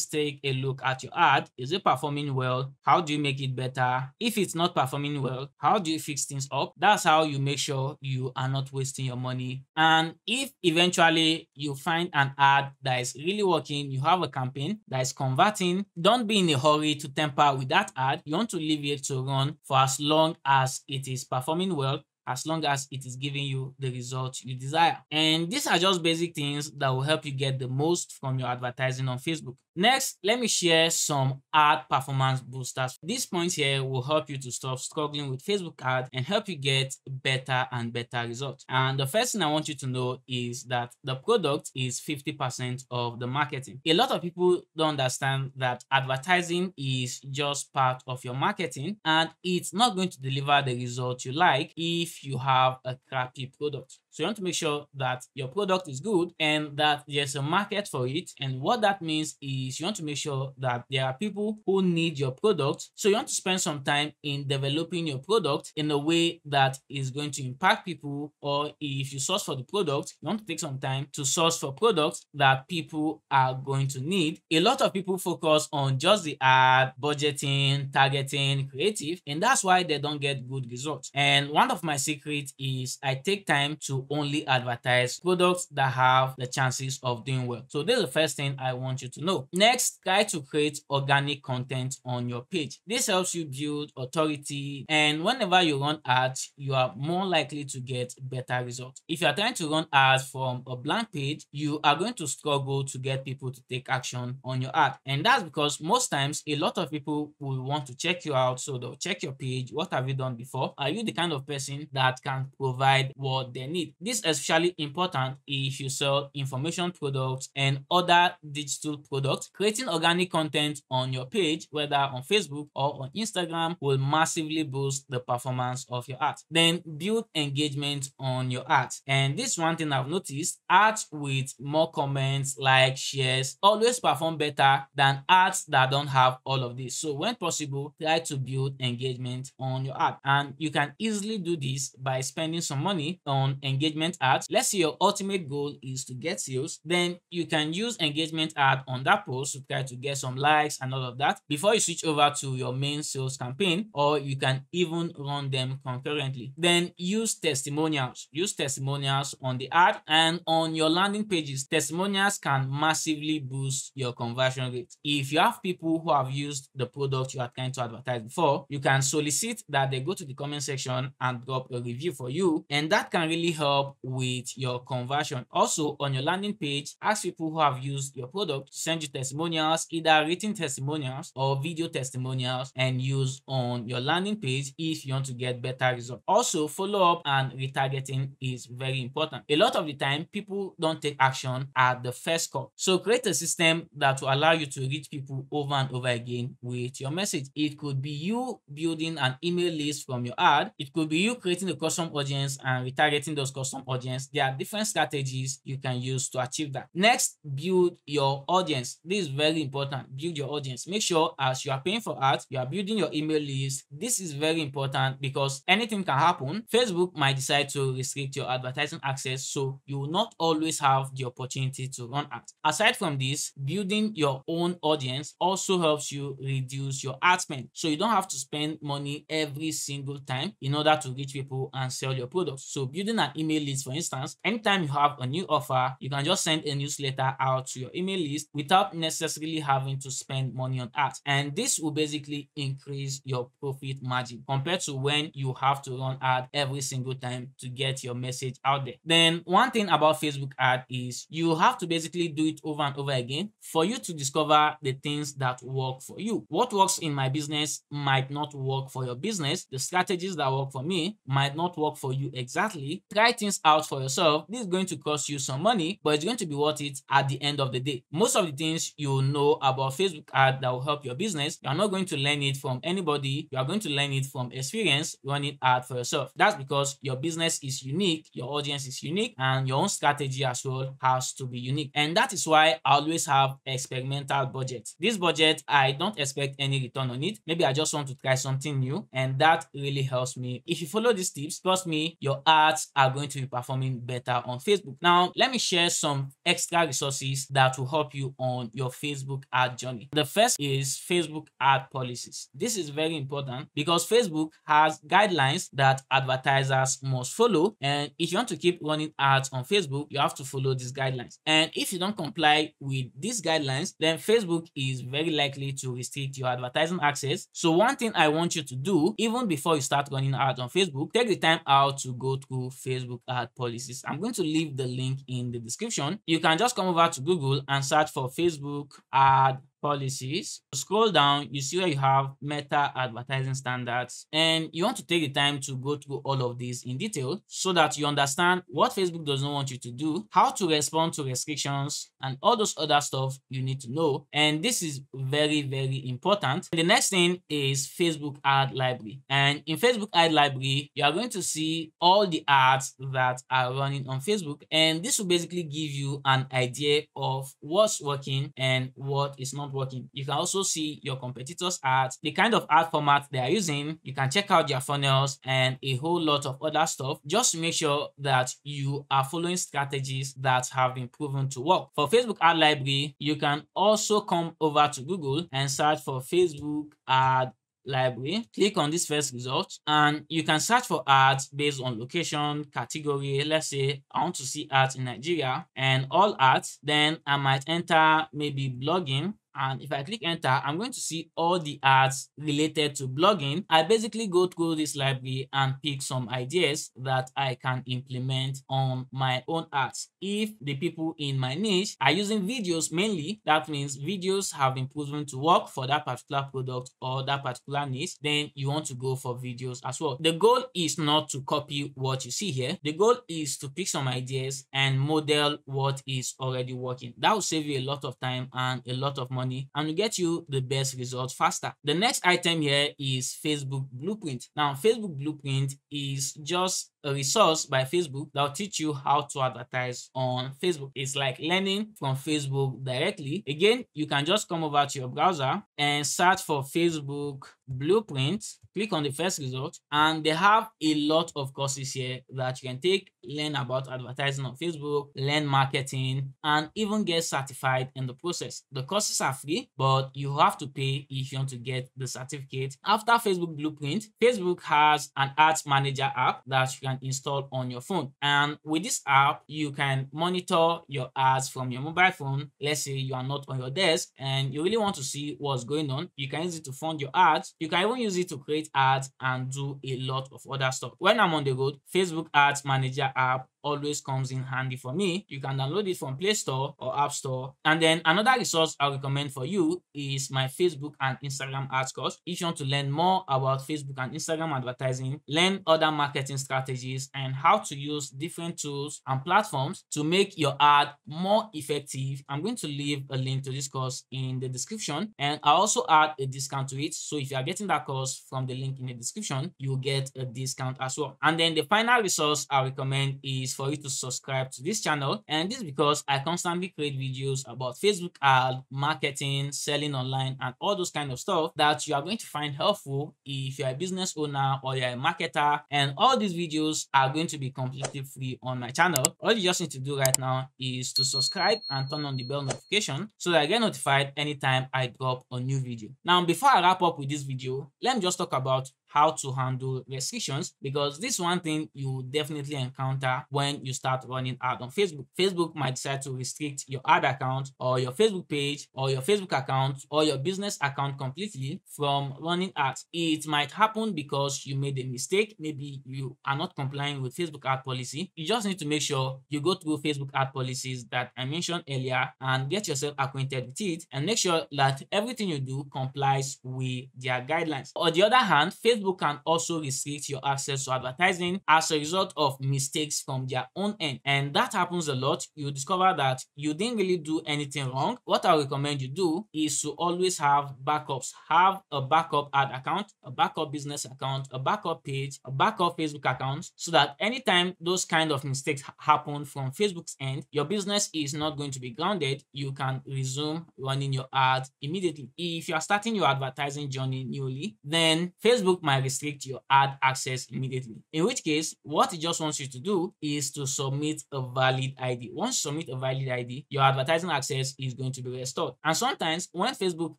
take a look at your ad. Is it performing well? How do you make it better? If it's not performing well, how do you fix things up? That's how you make sure you are not wasting your money. And if eventually you find an ad that is really working, you have a campaign that is converting, don't be in a hurry to tamper with that ad. You want to leave it to run for as long as it is performing well, as long as it is giving you the results you desire. And these are just basic things that will help you get the most from your advertising on Facebook. Next, let me share some ad performance boosters. These points here will help you to stop struggling with Facebook ads and help you get better and better results. And the first thing I want you to know is that the product is 50% of the marketing. A lot of people don't understand that advertising is just part of your marketing, and it's not going to deliver the results you like if you have a crappy product. So you want to make sure that your product is good and that there's a market for it. And what that means is you want to make sure that there are people who need your product. So you want to spend some time in developing your product in a way that is going to impact people. Or if you source for the product, you want to take some time to source for products that people are going to need. A lot of people focus on just the ad, budgeting, targeting, creative, and that's why they don't get good results. And one of my secrets is I take time to only advertise products that have the chances of doing well. So this is the first thing I want you to know. Next, try to create organic content on your page. This helps you build authority, and whenever you run ads, you are more likely to get better results. If you are trying to run ads from a blank page, you are going to struggle to get people to take action on your ad. And that's because most times a lot of people will want to check you out, so they'll check your page. What have you done before? Are you the kind of person that can provide what they need? This is especially important if you sell information products and other digital products. Creating organic content on your page, whether on Facebook or on Instagram, will massively boost the performance of your ads. Then build engagement on your ads. And this one thing I've noticed, ads with more comments, likes, shares always perform better than ads that don't have all of this. So when possible, try to build engagement on your ad. And you can easily do this by spending some money on engagement ads. Let's say your ultimate goal is to get sales, then you can use engagement ad on that post to try to get some likes and all of that before you switch over to your main sales campaign, or you can even run them concurrently. Then use testimonials. Use testimonials on the ad and on your landing pages. Testimonials can massively boost your conversion rate. If you have people who have used the product you are trying to advertise before, you can solicit that they go to the comment section and drop a review for you, and that can really help with your conversion. Also, on your landing page, ask people who have used your product to send you testimonials, either written testimonials or video testimonials, and use on your landing page if you want to get better results. Also, follow up and retargeting is very important. A lot of the time, people don't take action at the first call. So create a system that will allow you to reach people over and over again with your message. It could be you building an email list from your ad. It could be you creating a custom audience and retargeting those custom audience. There are different strategies you can use to achieve that. Next, build your audience. This is very important. Build your audience. Make sure as you are paying for ads, you are building your email list. This is very important because anything can happen. Facebook might decide to restrict your advertising access, so you will not always have the opportunity to run ads. Aside from this, building your own audience also helps you reduce your ad spend. So you don't have to spend money every single time in order to reach people people and sell your products. So building an email list, for instance, anytime you have a new offer, you can just send a newsletter out to your email list without necessarily having to spend money on ads. And this will basically increase your profit margin compared to when you have to run ad every single time to get your message out there. Then one thing about Facebook ad is you have to basically do it over and over again for you to discover the things that work for you. What works in my business might not work for your business. The strategies that work for me might not work for you exactly. Try things out for yourself. This is going to cost you some money, but it's going to be worth it at the end of the day. Most of the things you know about Facebook ad that will help your business, you are not going to learn it from anybody. You are going to learn it from experience running ad for yourself. That's because your business is unique, your audience is unique, and your own strategy as well has to be unique. And that is why I always have experimental budget. This budget, I don't expect any return on it. Maybe I just want to try something new, and that really helps me. If you follow these tips, trust me, your ads are going to be performing better on Facebook. Now, let me share some extra resources that will help you on your Facebook ad journey. The first is Facebook ad policies. This is very important because Facebook has guidelines that advertisers must follow, and if you want to keep running ads on Facebook, you have to follow these guidelines. And if you don't comply with these guidelines, then Facebook is very likely to restrict your advertising access. So one thing I want you to do, even before you start running ads on Facebook, take the time out to go through Facebook ad policies. I'm going to leave the link in the description. You can just come over to Google and search for Facebook ad policies. Scroll down, you see where you have Meta advertising standards, and you want to take the time to go through all of these in detail so that you understand what Facebook does not want you to do, how to respond to restrictions, and all those other stuff you need to know. And this is very, very important. The next thing is Facebook ad library. And in Facebook ad library, you are going to see all the ads that are running on Facebook, and this will basically give you an idea of what's working and what is not working. You can also see your competitors' ads, the kind of ad format they are using. You can check out their funnels and a whole lot of other stuff just to make sure that you are following strategies that have been proven to work. For Facebook ad library, you can also come over to Google and search for Facebook ad library. Click on this first result and you can search for ads based on location, category. Let's say I want to see ads in Nigeria and all ads. Then I might enter maybe blogging. And if I click enter, I'm going to see all the ads related to blogging. I basically go through this library and pick some ideas that I can implement on my own ads. If the people in my niche are using videos mainly, that means videos have been proven to work for that particular product or that particular niche, then you want to go for videos as well. The goal is not to copy what you see here. The goal is to pick some ideas and model what is already working. That will save you a lot of time and a lot of money and will get you the best results faster. The next item here is Facebook Blueprint. Now, Facebook Blueprint is just a resource by Facebook that will teach you how to advertise on Facebook. It's like learning from Facebook directly. Again, you can just come over to your browser and search for Facebook Blueprint. Click on the first result, and they have a lot of courses here that you can take, learn about advertising on Facebook, learn marketing, and even get certified in the process. The courses are free, but you have to pay if you want to get the certificate. After Facebook Blueprint, Facebook has an ads manager app that you can install on your phone. And with this app, you can monitor your ads from your mobile phone. Let's say you are not on your desk and you really want to see what's going on. You can use it to fund your ads. You can even use it to create ads and do a lot of other stuff. When I'm on the road, Facebook Ads Manager app always comes in handy for me. You can download it from Play Store or App Store. And then another resource I recommend for you is my Facebook and Instagram ads course. If you want to learn more about Facebook and Instagram advertising, learn other marketing strategies and how to use different tools and platforms to make your ad more effective, I'm going to leave a link to this course in the description, and I'll also add a discount to it. So if you are getting that course from the link in the description, you'll get a discount as well. And then the final resource I recommend is for you to subscribe to this channel, and this is because I constantly create videos about Facebook ad marketing, selling online, and all those kind of stuff that you are going to find helpful if you're a business owner or you're a marketer. And all these videos are going to be completely free on my channel. All you just need to do right now is to subscribe and turn on the bell notification so that I get notified anytime I drop a new video. Now, before I wrap up with this video, let me just talk about how to handle restrictions, because this one thing you definitely encounter when you start running ad on Facebook. Facebook might decide to restrict your ad account or your Facebook page or your Facebook account or your business account completely from running ads. It might happen because you made a mistake. Maybe you are not complying with Facebook ad policy. You just need to make sure you go through Facebook ad policies that I mentioned earlier and get yourself acquainted with it, and make sure that everything you do complies with their guidelines. On the other hand, Facebook can also restrict your access to advertising as a result of mistakes from their own end, and that happens a lot. You discover that you didn't really do anything wrong. What I recommend you do is to always have backups. Have a backup ad account, a backup business account, a backup page, a backup Facebook account, so that anytime those kind of mistakes happen from Facebook's end, your business is not going to be grounded. You can resume running your ads immediately. If you are starting your advertising journey newly, then Facebook might restrict your ad access immediately, in which case what it just wants you to do is to submit a valid ID. Once you submit a valid ID, your advertising access is going to be restored. And sometimes when Facebook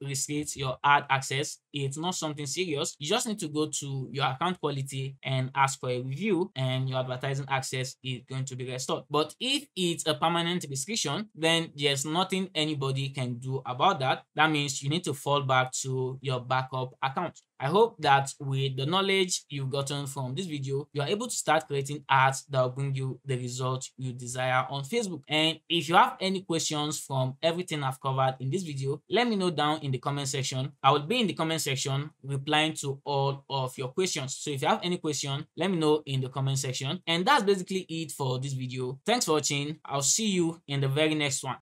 restricts your ad access, it's not something serious. You just need to go to your account quality and ask for a review, and your advertising access is going to be restored. But if it's a permanent restriction, then there's nothing anybody can do about that. That means you need to fall back to your backup account. I hope that with the knowledge you've gotten from this video, you are able to start creating ads that will bring you the result you desire on Facebook. And if you have any questions from everything I've covered in this video, let me know down in the comment section. I will be in the comment section replying to all of your questions. So if you have any question, let me know in the comment section. And that's basically it for this video. Thanks for watching. I'll see you in the very next one.